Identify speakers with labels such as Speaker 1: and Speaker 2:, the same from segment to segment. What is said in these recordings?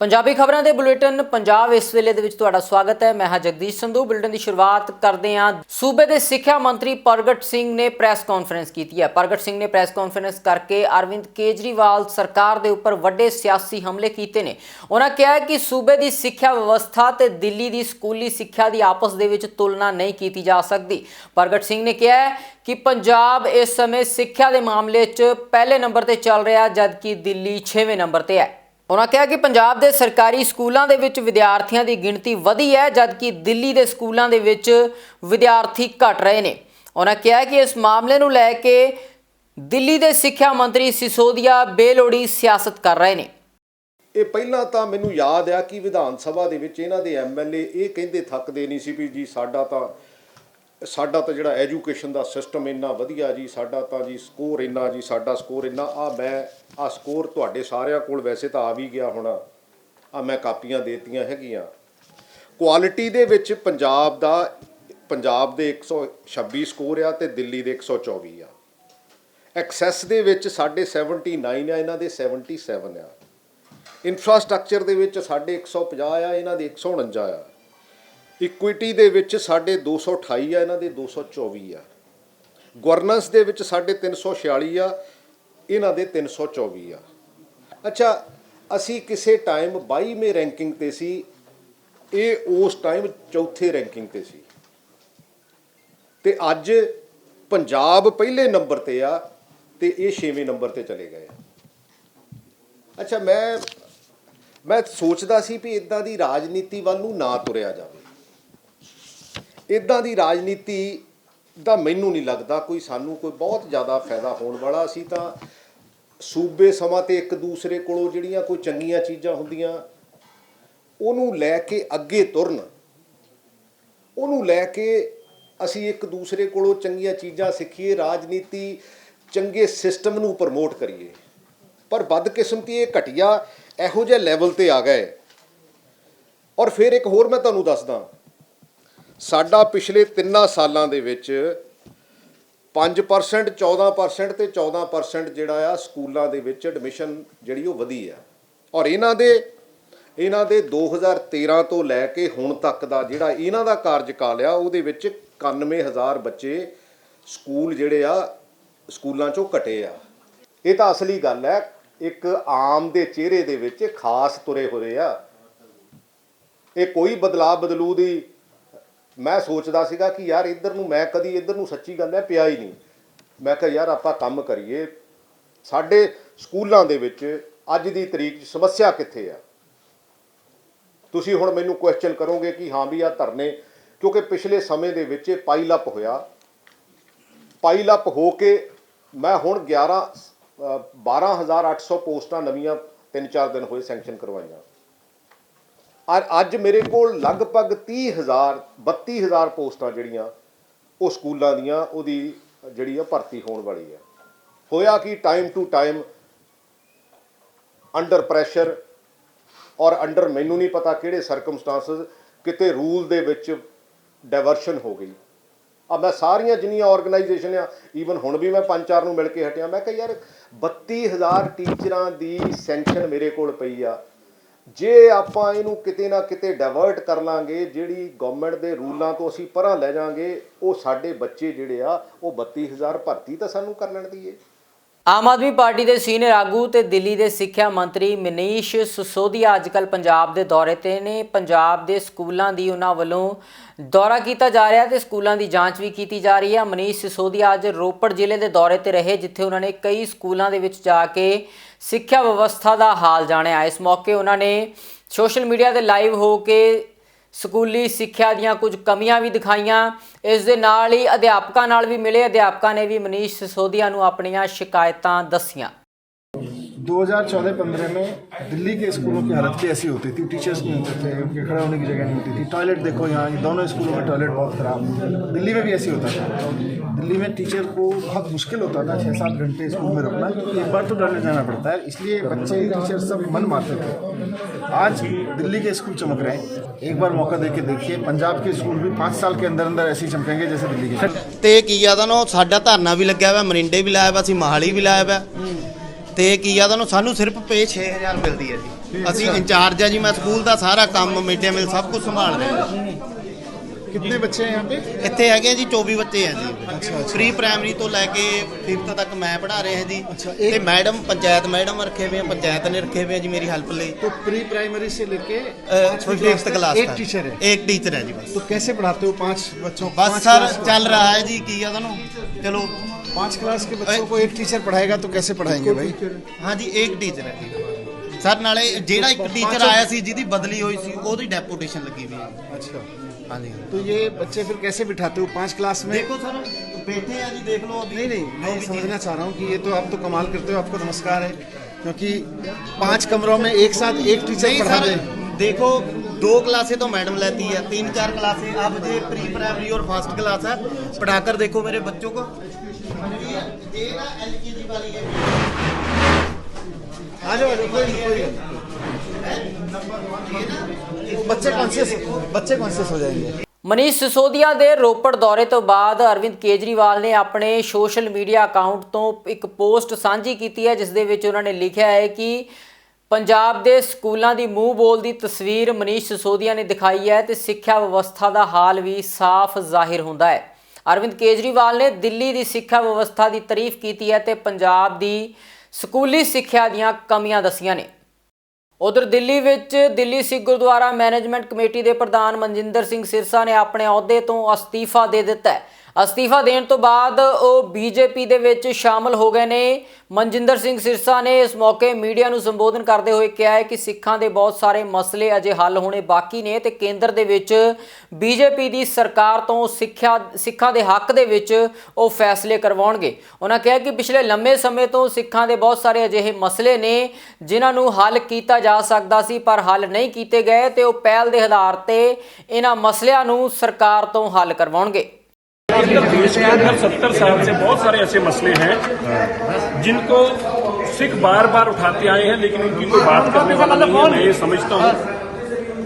Speaker 1: पंजाबी खबरों के बुलेटिन पंजाब इस वेले दे विच तुहाडा स्वागत है। मैं हाँ जगदीश संधू। बुलेटिन की शुरुआत करते हैं। सूबे के सिक्ख्या मंत्री प्रगट सिंह ने प्रैस कॉन्फ्रेंस की है। प्रगट सिंह ने प्रैस कॉन्फ्रेंस करके अरविंद केजरीवाल सरकार के उपर वड्डे सियासी हमले किए ने। उन्होंने कहा कि सूबे की सिक्ख्या व्यवस्था ते दिल्ली की स्कूली सिक्ख्या की आपस दे विच तुलना नहीं की जा सकती। प्रगट सिंह ने कहा कि पंजाब इस समय सिक्ख्या के मामले च पहले नंबर पर चल रहा जबकि दिल्ली 6वें नंबर पर है। उन्होंने कहा कि पंजाब के सरकारी स्कूलों के विच विद्यार्थियों की गिणती वधी है जबकि दिल्ली के स्कूलों के विच विद्यार्थी घट रहे हैं। उन्होंने कहा कि इस मामले को लैके दिल्ली के सिक्ख्या मंत्री सिसोदिया बेलोड़ी सियासत कर रहे हैं।
Speaker 2: ਇਹ ਪਹਿਲਾਂ ਤਾਂ ਮੈਨੂੰ ਯਾਦ ਆ ਕਿ ਵਿਧਾਨ ਸਭਾ ਦੇ ਵਿੱਚ ਇਹਨਾਂ ਦੇ ਐਮਐਲਏ ਇਹ ਕਹਿੰਦੇ ਥੱਕਦੇ ਨਹੀਂ ਸੀ ਵੀ ਜੀ ਸਾਡਾ ਤਾਂ ਜਿਹੜਾ ਐਜੂਕੇਸ਼ਨ ਦਾ ਸਿਸਟਮ ਇੰਨਾ ਵਧੀਆ ਜੀ, ਸਾਡਾ ਤਾਂ ਜੀ ਸਕੋਰ ਇੰਨਾ ਜੀ, ਸਾਡਾ ਸਕੋਰ ਇੰਨਾ। ਮੈਂ ਸਕੋਰ ਤੁਹਾਡੇ ਸਾਰਿਆਂ ਕੋਲ ਵੈਸੇ ਤਾਂ ਆ ਵੀ ਗਿਆ ਹੋਣਾ, ਮੈਂ ਕਾਪੀਆਂ ਦੇਤੀਆਂ ਹੈਗੀਆਂ। ਕੁਆਲਿਟੀ ਦੇ ਵਿੱਚ ਪੰਜਾਬ ਦੇ 126 ਸਕੋਰ ਆ ਤੇ ਦਿੱਲੀ ਦੇ 124 ਆ। ਐਕਸੈਸ ਦੇ ਵਿੱਚ ਸਾਡੇ 79 ਆ, ਇਹਨਾਂ ਦੇ 77 ਆ। ਇਨਫਰਾਸਟਰਕਚਰ ਦੇ ਵਿੱਚ ਸਾਡੇ 150 ਆ, ਇਹਨਾਂ ਦੇ 149 ਆ। ਇਕੁਇਟੀ ਦੇ ਵਿੱਚ ਸਾਡੇ 228 ਆ, ਇਹਨਾਂ ਦੇ 224 ਆ। ਗਵਰਨੈਂਸ ਦੇ ਵਿੱਚ ਸਾਡੇ 346 ਆ, ਇਹਨਾਂ ਦੇ 324 ਆ। ਅੱਛਾ, ਅਸੀਂ ਕਿਸੇ ਟਾਈਮ 22ਵੇਂ ਰੈਂਕਿੰਗ ਤੇ ਸੀ, ਇਹ ਉਸ ਟਾਈਮ ਚੌਥੇ ਰੈਂਕਿੰਗ ਤੇ ਸੀ ਤੇ ਅੱਜ ਪੰਜਾਬ ਪਹਿਲੇ ਨੰਬਰ ਤੇ ਆ ਤੇ ਇਹ 6ਵੇਂ ਨੰਬਰ ਤੇ ਚਲੇ ਗਏ ਆ। ਅੱਛਾ, ਮੈਂ ਸੋਚਦਾ ਸੀ ਵੀ ਇਦਾਂ ਦੀ ਰਾਜਨੀਤੀ ਵੱਲ ਨੂੰ ਨਾ ਤੁਰਿਆ ਜਾਵੇ। ਇੱਦਾਂ ਦੀ ਰਾਜਨੀਤੀ ਦਾ ਮੈਨੂੰ ਨਹੀਂ ਲੱਗਦਾ ਕੋਈ ਸਾਨੂੰ ਕੋਈ ਬਹੁਤ ਜ਼ਿਆਦਾ ਫਾਇਦਾ ਹੋਣ ਵਾਲਾ। ਅਸੀਂ ਤਾਂ ਸੂਬੇ ਸਮਾਂ ਤੇ ਇੱਕ ਦੂਸਰੇ ਕੋਲੋਂ ਜਿਹੜੀਆਂ ਕੋਈ ਚੰਗੀਆਂ ਚੀਜ਼ਾਂ ਹੁੰਦੀਆਂ ਉਹਨੂੰ ਲੈ ਕੇ ਅੱਗੇ ਤੁਰਨ, ਉਹਨੂੰ ਲੈ ਕੇ ਅਸੀਂ ਇੱਕ ਦੂਸਰੇ ਕੋਲੋਂ ਚੰਗੀਆਂ ਚੀਜ਼ਾਂ ਸਿੱਖੀਏ, ਰਾਜਨੀਤੀ ਚੰਗੇ ਸਿਸਟਮ ਨੂੰ ਪ੍ਰਮੋਟ ਕਰੀਏ। ਪਰ ਬਦਕਿਸਮਤੀ ਇਹ ਘਟੀਆ ਇਹੋ ਜਿਹੇ ਲੈਵਲ ਤੇ ਆ ਗਏ। ਔਰ ਫਿਰ ਇੱਕ ਹੋਰ ਮੈਂ ਤੁਹਾਨੂੰ ਦੱਸਦਾ, ਸਾਡਾ ਪਿਛਲੇ 3 ਸਾਲਾਂ ਦੇ ਵਿੱਚ 5%, 14% ਤੇ 14% ਜਿਹੜਾ ਆ ਸਕੂਲਾਂ ਦੇ ਵਿੱਚ ਐਡਮਿਸ਼ਨ ਜਿਹੜੀ ਉਹ ਵਧੀ ਆ। ਔਰ ਇਹਨਾਂ ਦੇ 2013 ਤੋਂ ਲੈ ਕੇ ਹੁਣ ਤੱਕ ਦਾ ਜਿਹੜਾ ਇਹਨਾਂ ਦਾ ਕਾਰਜਕਾਲ ਆ ਉਹਦੇ ਵਿੱਚ 91,000 ਬੱਚੇ ਸਕੂਲ ਜਿਹੜੇ ਆ ਸਕੂਲਾਂ 'ਚੋਂ ਘਟੇ ਆ। ਇਹ ਤਾਂ ਅਸਲੀ ਗੱਲ ਹੈ। ਇੱਕ ਆਮ ਦੇ ਚਿਹਰੇ ਦੇ ਵਿੱਚ ਖਾਸ ਤੁਰੇ ਹੋਏ ਆ। ਇਹ ਕੋਈ ਬਦਲੂ ਦੀ ਮੈਂ ਸੋਚਦਾ ਸੀਗਾ ਕਿ ਯਾਰ ਇੱਧਰ ਨੂੰ ਮੈਂ ਕਦੀ ਇੱਧਰ ਨੂੰ ਸੱਚੀ ਗੱਲ ਹੈ ਪਿਆ ਹੀ ਨਹੀਂ। ਮੈਂ ਕਿਹਾ ਯਾਰ ਆਪਾਂ ਕੰਮ ਕਰੀਏ। ਸਾਡੇ ਸਕੂਲਾਂ ਦੇ ਵਿੱਚ ਅੱਜ ਦੀ ਤਰੀਕ 'ਚ ਸਮੱਸਿਆ ਕਿੱਥੇ ਆ? ਤੁਸੀਂ ਹੁਣ ਮੈਨੂੰ ਕੁਐਸਚਨ ਕਰੋਗੇ ਕਿ ਹਾਂ ਵੀ ਆ ਧਰਨੇ, ਕਿਉਂਕਿ ਪਿਛਲੇ ਸਮੇਂ ਦੇ ਵਿੱਚ ਪਾਈਲ ਅਪ ਹੋਇਆ। ਪਾਈਲ ਅਪ ਹੋ ਕੇ ਮੈਂ ਹੁਣ 12,800 ਪੋਸਟਾਂ ਨਵੀਆਂ 3-4 ਦਿਨ ਹੋਏ ਸੈਂਕਸ਼ਨ ਕਰਵਾਈਆਂ। ਔਰ ਅੱਜ ਮੇਰੇ ਕੋਲ ਲਗਭਗ 32,000 ਪੋਸਟਾਂ ਜਿਹੜੀਆਂ ਉਹ ਸਕੂਲਾਂ ਦੀਆਂ ਉਹਦੀ ਜਿਹੜੀ ਆ ਭਰਤੀ ਹੋਣ ਵਾਲੀ ਆ। ਹੋਇਆ ਕਿ time to time under pressure or under ਮੈਨੂੰ ਨਹੀਂ ਪਤਾ ਕਿਹੜੇ ਸਰਕਮਸਟੈਂਸਸ ਕਿਤੇ ਰੂਲ ਦੇ ਵਿੱਚ ਡਾਇਵਰਸ਼ਨ ਹੋ ਗਈ। ਮੈਂ ਸਾਰੀਆਂ ਜਿੰਨੀਆਂ ਆਰਗੇਨਾਈਜੇਸ਼ਨ ਆ, ਈਵਨ ਹੁਣ ਵੀ ਮੈਂ 5-4 ਨੂੰ ਮਿਲ ਕੇ ਹਟਿਆ। ਮੈਂ ਕਿਹਾ ਯਾਰ 32,000 ਟੀਚਰਾਂ ਦੀ ਸੈਂਕਸ਼ਨ ਮੇਰੇ ਕੋਲ ਪਈ ਆ। ਜੇ ਆਪਾਂ ਇਹਨੂੰ ਕਿਤੇ ਨਾ ਕਿਤੇ ਡਾਇਵਰਟ ਕਰ ਲਾਂਗੇ, ਜਿਹੜੀ ਗਵਰਨਮੈਂਟ ਦੇ ਰੂਲਾਂ ਤੋਂ ਅਸੀਂ ਪਰਾਂ ਲੈ ਜਾਾਂਗੇ, ਉਹ ਸਾਡੇ ਬੱਚੇ ਜਿਹੜੇ ਆ ਉਹ 32,000 ਭਰਤੀ ਤਾਂ ਸਾਨੂੰ ਕਰ ਲੈਣ ਦੀ ਏ।
Speaker 1: आम आदमी पार्टी के सीनियर आगू ते दिल्ली के सिक्ख्या मंत्री मनीष सिसोदिया अजकल पंजाब के दौरे ते ने। पंजाब के स्कूलों की उन्होंने वालों दौरा किया जा रहा है, स्कूलों की जांच भी की जा रही है। मनीष सिसोदिया अज रोपड़ जिले के दौरे ते रहे, जिथे उन्होंने कई स्कूलों के जाके सिक्ख्या व्यवस्था का हाल जानिया। इस मौके उन्होंने सोशल मीडिया ते लाइव हो के ਸਕੂਲੀ ਸਿੱਖਿਆ ਦੀਆਂ ਕੁਝ ਕਮੀਆਂ ਵੀ ਦਿਖਾਈਆਂ। ਇਸ ਦੇ ਨਾਲ ਹੀ ਅਧਿਆਪਕਾਂ ਨਾਲ ਵੀ ਮਿਲੇ। ਅਧਿਆਪਕਾਂ ਨੇ ਵੀ ਮਨੀਸ਼ ਸਿਸੋਦੀਆ ਨੂੰ ਆਪਣੀਆਂ ਸ਼ਿਕਾਇਤਾਂ ਦੱਸੀਆਂ।
Speaker 3: 2014-15 में दिल्ली के स्कूलों की हालत भी ऐसी होती थी, टीचर्स नहीं होते थे, उनके खड़े होने की जगह नहीं होती थी। टॉयलेट देखो, यहाँ दोनों स्कूलों में टॉयलेट बहुत ख़राब, दिल्ली में भी ऐसे होता था। दिल्ली में टीचर को बहुत मुश्किल होता था 6-7 घंटे स्कूल में रुकना, क्योंकि एक बार तो टॉयलेट जाना पड़ता है, इसलिए बच्चे टीचर सब मन मारते थे। आज दिल्ली के स्कूल चमक रहे हैं। एक बार मौका दे के देखिए, पंजाब के स्कूल भी 5 साल के अंदर अंदर ऐसे ही चमकेंगे जैसे दिल्ली के।
Speaker 4: ਤੇ ਕੀ ਆਦਾ ਨਾ ਸਾਡਾ ਧਰਨਾ ਵੀ ਲੱਗਿਆ ਹੋਇਆ, ਮਰਿੰਡੇ ਵੀ ਲਾਇਆ ਹੋਇਆ, ਅਸੀਂ ਮਹਾਲੀ ਵੀ ਲਾਇਆ ਹੋਇਆ। ਤੇ ਕੀ ਆ ਤੁਹਾਨੂੰ ਸਾਨੂੰ ਸਿਰਫ ਪੇ 6000 ਮਿਲਦੀ ਹੈ ਜੀ। ਅਸੀਂ ਇੰਚਾਰਜ ਆ ਜੀ, ਮੈਂ ਸਕੂਲ ਦਾ ਸਾਰਾ ਕੰਮ ਮਿਡ ਡੇ ਮੀਲ ਸਭ ਕੁਝ ਸੰਭਾਲ ਰਿਹਾ ਜੀ।
Speaker 3: कितने बच्चे हैं यहाँ पे?
Speaker 4: ਇੱਥੇ ਹੈਗੇ ਜੀ 24 ਬੱਚੇ ਆ ਜੀ।
Speaker 3: ਅੱਛਾ।
Speaker 4: ਪ੍ਰੀ ਪ੍ਰਾਇਮਰੀ ਤੋਂ ਲੈ ਕੇ 5th ਤੱਕ ਮੈਂ ਪੜ੍ਹਾ ਰਿਹਾ ਜੀ।
Speaker 3: ਅੱਛਾ,
Speaker 4: ਤੇ ਮੈਡਮ ਪੰਚਾਇਤ ਮੈਡਮ ਰੱਖੇ ਹੋਏ ਆ, ਪੰਚਾਇਤ ਨੇ ਰੱਖੇ ਹੋਏ ਆ ਜੀ ਮੇਰੀ हेल्प ਲਈ।
Speaker 3: तो प्री प्राइमरी से लेके
Speaker 4: 5th क्लास
Speaker 3: एक टीचर है?
Speaker 4: एक टीचर है जी बस।
Speaker 3: तो कैसे पढ़ाते हो 5 बच्चों को?
Speaker 4: बस
Speaker 3: 5
Speaker 4: सर
Speaker 3: क्लास को?
Speaker 4: चल रहा है जी। की ਤੁਹਾਨੂੰ ਚਲੋ
Speaker 3: 5 क्लास के बच्चों को एक टीचर पढ़ाएगा तो कैसे पढ़ाएंगे भाई?
Speaker 4: हाँ जी एक टीचर है जी सर। नाले ਜਿਹੜਾ ਇੱਕ ਟੀਚਰ ਆਇਆ ਸੀ ਜਿਹਦੀ ਬਦਲੀ ਹੋਈ ਸੀ ਉਹਦੀ ਡੈਪੂਟੇਸ਼ਨ ਲੱਗੀ ਹੋਈ ਹੈ।
Speaker 3: अच्छा,
Speaker 4: हाँ जी।
Speaker 3: तो ये बच्चे फिर कैसे बिठाते हो 5 क्लास में?
Speaker 4: देखो सर बैठे हैं जी, देख लो अभी।
Speaker 3: नहीं मैं ये समझना चाह रहा हूँ कि ये तो आप तो कमाल करते हो, आपको नमस्कार है, क्योंकि 5 कमरों में एक साथ एक टीचर
Speaker 4: नहीं
Speaker 3: पढ़ा
Speaker 4: सर,
Speaker 3: दे।
Speaker 4: देखो 2 क्लासें तो मैडम लेती है, 3-4 क्लासें अब ये प्री प्राइमरी और फर्स्ट क्लास है। पढ़ाकर देखो मेरे बच्चों को। ये ना LKG वाली है।
Speaker 3: आ जाओ कोई बच्चे कॉन्शियस हो जाएंगे।
Speaker 1: ਮਨੀਸ਼ ਸਿਸੋਦੀਆ ਦੇ ਰੋਪੜ ਦੌਰੇ ਤੋਂ ਬਾਅਦ ਅਰਵਿੰਦ ਕੇਜਰੀਵਾਲ ਨੇ ਆਪਣੇ ਸੋਸ਼ਲ ਮੀਡੀਆ ਅਕਾਊਂਟ ਤੋਂ ਇੱਕ ਪੋਸਟ ਸਾਂਝੀ ਕੀਤੀ ਹੈ, ਜਿਸ ਦੇ ਵਿੱਚ ਉਹਨਾਂ ਨੇ ਲਿਖਿਆ ਹੈ ਕਿ ਪੰਜਾਬ ਦੇ ਸਕੂਲਾਂ ਦੀ ਮੂੰਹ ਬੋਲ ਦੀ ਤਸਵੀਰ ਮਨੀਸ਼ ਸਿਸੋਦੀਆ ਨੇ ਦਿਖਾਈ ਹੈ ਤੇ ਸਿੱਖਿਆ ਵਿਵਸਥਾ ਦਾ ਹਾਲ ਵੀ ਸਾਫ਼ ਜ਼ਾਹਿਰ ਹੁੰਦਾ ਹੈ। ਅਰਵਿੰਦ ਕੇਜਰੀਵਾਲ ਨੇ ਦਿੱਲੀ ਦੀ ਸਿੱਖਿਆ ਵਿਵਸਥਾ ਦੀ ਤਾਰੀਫ ਕੀਤੀ ਹੈ ਤੇ ਪੰਜਾਬ ਦੀ ਸਕੂਲੀ ਸਿੱਖਿਆ ਦੀਆਂ ਕਮੀਆਂ ਦੱਸੀਆਂ ਨੇ। ਉਧਰ ਦਿੱਲੀ ਵਿੱਚ ਦਿੱਲੀ ਸਿੱਖ ਗੁਰਦੁਆਰਾ ਮੈਨੇਜਮੈਂਟ ਕਮੇਟੀ ਦੇ ਪ੍ਰਧਾਨ ਮਨਜਿੰਦਰ ਸਿੰਘ ਸਿਰਸਾ ਨੇ ਆਪਣੇ ਅਹੁਦੇ ਤੋਂ ਅਸਤੀਫਾ ਦੇ ਦਿੱਤਾ ਹੈ। ਅਸਤੀਫਾ ਦੇਣ ਤੋਂ ਬਾਅਦ ਉਹ ਬੀਜੇਪੀ ਦੇ ਵਿੱਚ ਸ਼ਾਮਲ ਹੋ ਗਏ ਨੇ। ਮਨਜਿੰਦਰ ਸਿੰਘ ਸਿਰਸਾ ਨੇ ਇਸ ਮੌਕੇ ਮੀਡੀਆ ਨੂੰ ਸੰਬੋਧਨ ਕਰਦੇ ਹੋਏ ਕਿਹਾ ਹੈ ਕਿ ਸਿੱਖਾਂ ਦੇ ਬਹੁਤ ਸਾਰੇ ਮਸਲੇ ਅਜੇ ਹੱਲ ਹੋਣੇ ਬਾਕੀ ਨੇ ਤੇ ਕੇਂਦਰ ਦੇ ਵਿੱਚ ਬੀਜੇਪੀ ਦੀ ਸਰਕਾਰ ਤੋਂ ਸਿੱਖਾਂ ਦੇ ਹੱਕ ਦੇ ਵਿੱਚ ਉਹ ਫੈਸਲੇ ਕਰਵਾਉਣਗੇ। ਉਹਨਾਂ ਕਿਹਾ ਕਿ ਪਿਛਲੇ ਲੰਮੇ ਸਮੇਂ ਤੋਂ ਸਿੱਖਾਂ ਦੇ ਬਹੁਤ ਸਾਰੇ ਅਜਿਹੇ ਮਸਲੇ ਨੇ ਜਿਨ੍ਹਾਂ ਨੂੰ ਹੱਲ ਕੀਤਾ ਜਾ ਸਕਦਾ ਸੀ ਪਰ ਹੱਲ ਨਹੀਂ ਕੀਤੇ ਗਏ ਤੇ ਉਹ ਪਹਿਲ ਦੇ ਆਧਾਰ ਤੇ ਇਹਨਾਂ ਮਸਲਿਆਂ ਨੂੰ ਸਰਕਾਰ ਤੋਂ ਹੱਲ ਕਰਵਾਉਣਗੇ।
Speaker 5: देश के अंदर 70 साल से बहुत सारे ऐसे मसले हैं जिनको सिख बार बार उठाते आए हैं, लेकिन उनकी कोई बात करने वाला नहीं है। मैं ये समझता हूँ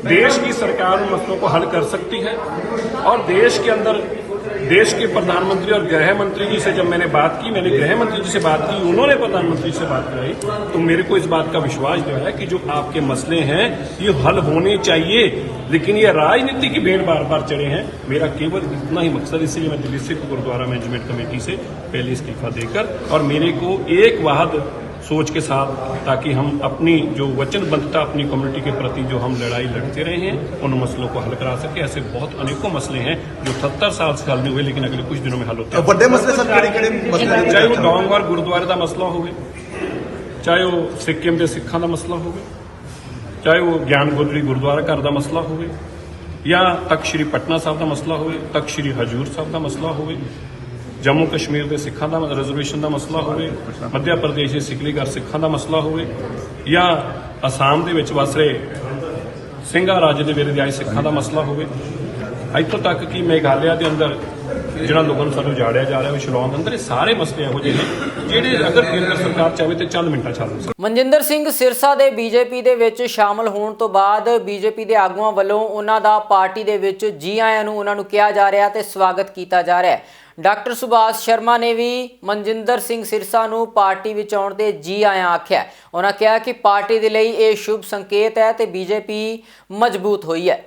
Speaker 5: देश की सरकार उन मसलों को हल कर सकती है और देश के अंदर देश के प्रधानमंत्री और गृह मंत्री जी से जब मैंने बात की, मैंने गृह मंत्री जी से बात की, उन्होंने प्रधानमंत्री से बात कराई, तो मेरे को इस बात का विश्वास जो है कि जो आपके मसले हैं ये हल होने चाहिए, लेकिन ये राजनीति की भेड़ बार बार चढ़े हैं। मेरा केवल इतना ही मकसद, इसलिए मैं दिल्ली सिख गुरुद्वारा मैनेजमेंट कमेटी से पहले इस्तीफा देकर और मेरे को एक वाहद सोच के साथ, ताकि हम अपनी जो वचनबद्धता अपनी कम्युनिटी के प्रति जो हम लड़ाई लड़ते रहे हैं उन मसलों को हल करा सके। ऐसे बहुत अनेकों मसले हैं जो 70 साल से हल नहीं हुए, लेकिन अगले कुछ दिनों में हल होते हैं।
Speaker 6: बड़े मसले सर
Speaker 5: चाहे वो डोंगवार गुरुद्वारे का मसला हो, चाहे वो सिक्किम के सिखा का मसला हो, चाहे वो ज्ञान गोदरी गुरुद्वारा घर का मसला हो, या तख्त श्री पटना साहब का मसला हो, तख्त श्री हजूर साहब का मसला हो, जम्मू कश्मीर के सिखा का रिजर्वेशन का मसला हो, मध्य प्रदेश के सिकलीगढ़ सिखा का मसला हो, या आसाम के वस रहे ਸਿੰਘਾ राज्य के ਵੇਲੇ ਦੇ ਆਏ ਸਿੱਖਾਂ ਦਾ ਮਸਲਾ ਹੋਵੇ, ਇੱਥੋਂ ਤੱਕ ਕਿ ਮੇਘਾਲਿਆ ਦੇ ਅੰਦਰ ਜਿਹੜਾ ਲੋਕਾਂ ਨੂੰ ਸਾਨੂੰ ਜਾੜਿਆ ਜਾ ਰਿਹਾ ਉਹ ਸ਼ਿਲੌਂਗ ਅੰਦਰ, ਇਹ ਸਾਰੇ ਮਸਲੇ ਇਹੋ ਜਿਹੇ ਨੇ ਜਿਹੜੇ ਅਗਰ ਕੇਂਦਰ ਸਰਕਾਰ ਚਾਹੇ ਤੇ ਚੰਦ ਮਿੰਟਾਂ ਚੱਲ ਸਕਦੇ।
Speaker 1: ਮਨਜਿੰਦਰ ਸਿੰਘ ਸਿਰਸਾ ਦੇ ਬੀਜੇਪੀ ਦੇ ਵਿੱਚ ਸ਼ਾਮਲ ਹੋਣ ਤੋਂ ਬਾਅਦ ਬੀਜੇਪੀ ਦੇ ਆਗੂਆਂ ਵੱਲੋਂ ਉਹਨਾਂ ਦਾ ਪਾਰਟੀ ਦੇ ਵਿੱਚ ਜੀ ਆਇਆਂ ਨੂੰ ਉਹਨਾਂ ਨੂੰ ਕਿਹਾ ਜਾ ਰਿਹਾ ਤੇ ਸਵਾਗਤ ਕੀਤਾ ਜਾ ਰਿਹਾ ਹੈ। ਡਾਕਟਰ ਸੁਭਾਸ਼ ਸ਼ਰਮਾ ਨੇ ਵੀ ਮਨਜਿੰਦਰ ਸਿੰਘ ਸਿਰਸਾ ਨੂੰ ਪਾਰਟੀ ਵਿੱਚ ਆਉਣ ਤੇ ਜੀ ਆਇਆਂ ਆਖਿਆ। ਉਹਨਾਂ ਕਿਹਾ ਕਿ ਪਾਰਟੀ ਦੇ ਲਈ ਇਹ ਸ਼ੁਭ ਸੰਕੇਤ ਹੈ ਤੇ ਬੀਜੇਪੀ ਮਜ਼ਬੂਤ ਹੋਈ ਹੈ।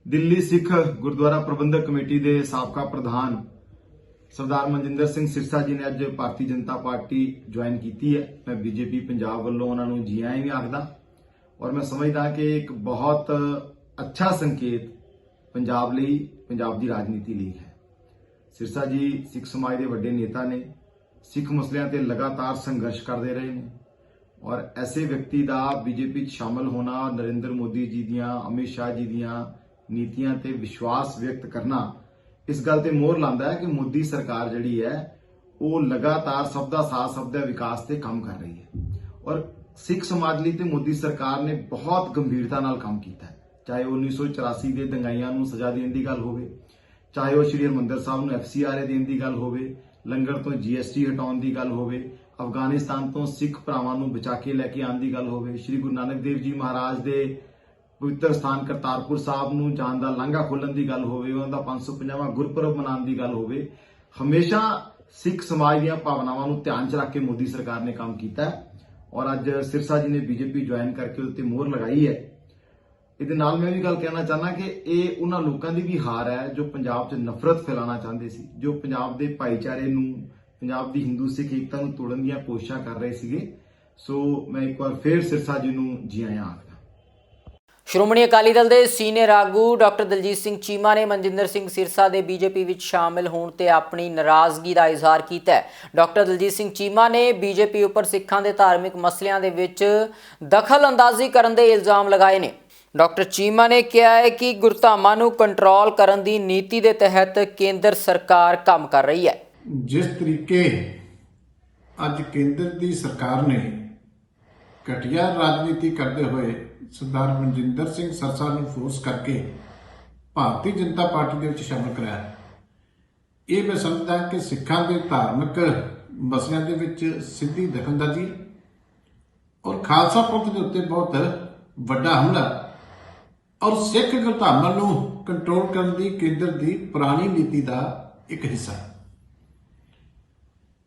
Speaker 6: ਦਿੱਲੀ ਸਿੱਖ ਗੁਰਦੁਆਰਾ ਪ੍ਰਬੰਧਕ ਕਮੇਟੀ ਦੇ ਸਾਬਕਾ ਪ੍ਰਧਾਨ ਸਰਦਾਰ ਮਨਜਿੰਦਰ ਸਿੰਘ ਸਿਰਸਾ ਜੀ ਨੇ ਅੱਜ ਭਾਰਤੀ ਜਨਤਾ ਪਾਰਟੀ ਜੁਆਇਨ ਕੀਤੀ ਹੈ। ਮੈਂ ਬੀਜੇਪੀ ਪੰਜਾਬ ਵੱਲੋਂ ਉਹਨਾਂ ਨੂੰ ਜੀ ਆਇਆਂ ਵੀ ਆਖਦਾ ਔਰ ਮੈਂ ਸਮਝਦਾ ਕਿ ਇੱਕ ਬਹੁਤ ਅੱਛਾ ਸੰਕੇਤ ਪੰਜਾਬ ਲਈ, ਪੰਜਾਬ ਦੀ ਰਾਜਨੀਤੀ ਲਈ ਹੈ। ਸਿਰਸਾ ਜੀ ਸਿੱਖ ਸਮਾਜ ਦੇ ਵੱਡੇ ਨੇਤਾ ਨੇ, ਸਿੱਖ ਮਸਲਿਆਂ ਤੇ ਲਗਾਤਾਰ ਸੰਘਰਸ਼ ਕਰਦੇ ਰਹੇ ਨੇ ਔਰ ਐਸੇ ਵਿਅਕਤੀ ਦਾ ਬੀਜੇਪੀ 'ਚ ਸ਼ਾਮਲ ਹੋਣਾ, ਨਰਿੰਦਰ ਮੋਦੀ ਜੀ ਦੀਆਂ, ਅਮਿਤ ਸ਼ਾਹ ਜੀ ਦੀਆਂ ਨੀਤੀਆਂ ਤੇ ਵਿਸ਼ਵਾਸ ਵਿਅਕਤ ਕਰਨਾ ਇਸ ਗੱਲ ਤੇ ਮੋਹਰ ਲਾਉਂਦਾ ਹੈ ਕਿ ਮੋਦੀ ਸਰਕਾਰ ਜਿਹੜੀ ਹੈ ਉਹ ਲਗਾਤਾਰ ਸਭ ਦਾ ਸਾਥ, ਸਭ ਦਾ ਵਿਕਾਸ ਤੇ ਕੰਮ ਕਰ ਰਹੀ ਹੈ ਔਰ ਸਿੱਖ ਸਮਾਜ ਲਈ ਤੇ ਮੋਦੀ ਸਰਕਾਰ ਨੇ ਬਹੁਤ ਗੰਭੀਰਤਾ ਨਾਲ ਕੰਮ ਕੀਤਾ ਹੈ। ਚਾਹੇ 1984 ਦੇ ਦੰਗਾਈਆਂ ਨੂੰ ਸਜ਼ਾ ਦੇਣ ਦੀ ਗੱਲ ਹੋਵੇ, ਚਾਹੇ ਉਹ ਸ਼੍ਰੀ ਹਰਿਮੰਦਰ ਸਾਹਿਬ ਨੂੰ FCRA ਦੇਣ ਦੀ ਗੱਲ ਹੋਵੇ, ਲੰਗਰ ਤੋਂ GST ਹਟਾਉਣ ਦੀ ਗੱਲ ਹੋਵੇ, ਅਫਗਾਨਿਸਤਾਨ ਤੋਂ ਸਿੱਖ ਭਰਾਵਾਂ ਨੂੰ ਬਚਾ ਕੇ ਲੈ ਕੇ ਆਉਣ ਦੀ ਗੱਲ ਹੋਵੇ, ਸ਼੍ਰੀ ਗੁਰੂ ਨਾਨਕ ਦੇਵ ਜੀ ਮਹਾਰਾਜ ਦੇ ਪਵਿੱਤਰ ਸਥਾਨ ਕਰਤਾਰਪੁਰ ਸਾਹਿਬ ਨੂੰ ਜਾਣ ਦਾ ਲਾਂਘਾ ਖੋਲਣ ਦੀ ਗੱਲ ਹੋਵੇ, ਉਹਨਾਂ ਦਾ 550ਵਾਂ ਗੁਰਪੁਰਬ ਮਨਾਉਣ ਦੀ ਗੱਲ ਹੋਵੇ, ਹਮੇਸ਼ਾ ਸਿੱਖ ਸਮਾਜ ਦੀਆਂ ਭਾਵਨਾਵਾਂ ਨੂੰ ਧਿਆਨ 'ਚ ਰੱਖ ਕੇ ਮੋਦੀ ਸਰਕਾਰ ਨੇ ਕੰਮ ਕੀਤਾ ਹੈ ਔਰ ਅੱਜ ਸਿਰਸਾ ਜੀ ਨੇ ਬੀਜੇਪੀ ਜੁਆਇਨ ਕਰਕੇ ਉਹਦੇ ਤੇ ਮੋਹਰ ਲਗਾਈ ਹੈ। ਇਹਦੇ ਨਾਲ ਮੈਂ ਵੀ ਗੱਲ ਕਹਿਣਾ ਚਾਹਨਾ ਕਿ ਇਹ ਉਹਨਾਂ ਲੋਕਾਂ ਦੀ ਵੀ ਹਾਰ ਹੈ ਜੋ ਪੰਜਾਬ 'ਚ ਨਫ਼ਰਤ ਫੈਲਾਉਣਾ ਚਾਹੁੰਦੇ ਸੀ, ਜੋ ਪੰਜਾਬ ਦੇ ਭਾਈਚਾਰੇ ਨੂੰ, ਪੰਜਾਬ ਦੀ ਹਿੰਦੂ ਸਿੱਖ ਏਕਤਾ ਨੂੰ ਤੋੜਨ ਦੀਆਂ ਕੋਸ਼ਿਸ਼ਾਂ ਕਰ ਰਹੇ ਸੀਗੇ। ਸੋ ਮੈਂ ਇੱਕ ਵਾਰ ਫੇਰ ਸਿਰਸਾ ਜੀ ਨੂੰ ਜੀ ਆਇਆਂ ਆਖਦਾ।
Speaker 1: ਸ਼੍ਰੋਮਣੀ ਅਕਾਲੀ ਦਲ ਦੇ ਸੀਨੀਅਰ ਆਗੂ ਡਾਕਟਰ ਦਲਜੀਤ ਸਿੰਘ ਚੀਮਾ ਨੇ ਮਨਜਿੰਦਰ ਸਿੰਘ ਸਿਰਸਾ ਦੇ ਬੀਜੇਪੀ ਵਿੱਚ ਸ਼ਾਮਿਲ ਹੋਣ ਤੇ ਆਪਣੀ ਨਾਰਾਜ਼ਗੀ ਦਾ ਇਜ਼ਹਾਰ ਕੀਤਾ ਹੈ। ਡਾਕਟਰ ਦਲਜੀਤ ਸਿੰਘ ਚੀਮਾ ਨੇ ਬੀਜੇਪੀ ਉੱਪਰ ਸਿੱਖਾਂ ਦੇ ਧਾਰਮਿਕ ਮਸਲਿਆਂ ਦੇ ਵਿੱਚ ਦਖਲ ਅੰਦਾਜ਼ੀ ਕਰਨ ਦੇ ਇਲਜ਼ਾਮ ਲਗਾਏ ਨੇ। ਡਾਕਟਰ ਚੀਮਾ ਨੇ ਕਿਹਾ ਹੈ ਕਿ ਗੁਰਧਾਮਾਂ ਨੂੰ ਕੰਟਰੋਲ ਕਰਨ ਦੀ ਨੀਤੀ ਦੇ ਤਹਿਤ ਕੇਂਦਰ ਸਰਕਾਰ ਕੰਮ ਕਰ ਰਹੀ ਹੈ।
Speaker 7: ਜਿਸ ਤਰੀਕੇ ਅੱਜ ਕੇਂਦਰ ਦੀ ਸਰਕਾਰ ਨੇ ਘਟੀਆ ਰਾਜਨੀਤੀ ਕਰਦੇ ਹੋਏ ਸਰਦਾਰ ਮਨਜਿੰਦਰ ਸਿੰਘ ਸਿਰਸਾ ਨੂੰ ਫੋਰਸ ਕਰਕੇ ਭਾਰਤੀ ਜਨਤਾ ਪਾਰਟੀ ਦੇ ਵਿੱਚ ਸ਼ਾਮਲ ਕਰਾਇਆ, ਇਹ ਮੈਂ ਸਮਝਦਾ ਕਿ ਸਿੱਖਾਂ ਦੇ ਧਾਰਮਿਕ ਮਸਲਿਆਂ ਦੇ ਵਿੱਚ ਸਿੱਧੀ ਦਖਲਅੰਦਾਜ਼ੀ ਔਰ ਖਾਲਸਾ ਪੰਥ ਦੇ ਉੱਤੇ ਬਹੁਤ ਵੱਡਾ ਹਮਲਾ ਔਰ ਸਿੱਖ ਗੁਰਧਾਮਾਂ ਨੂੰ ਕੰਟਰੋਲ ਕਰਨ ਦੀ ਕੇਂਦਰ ਦੀ ਪੁਰਾਣੀ ਨੀਤੀ ਦਾ ਇੱਕ ਹਿੱਸਾ।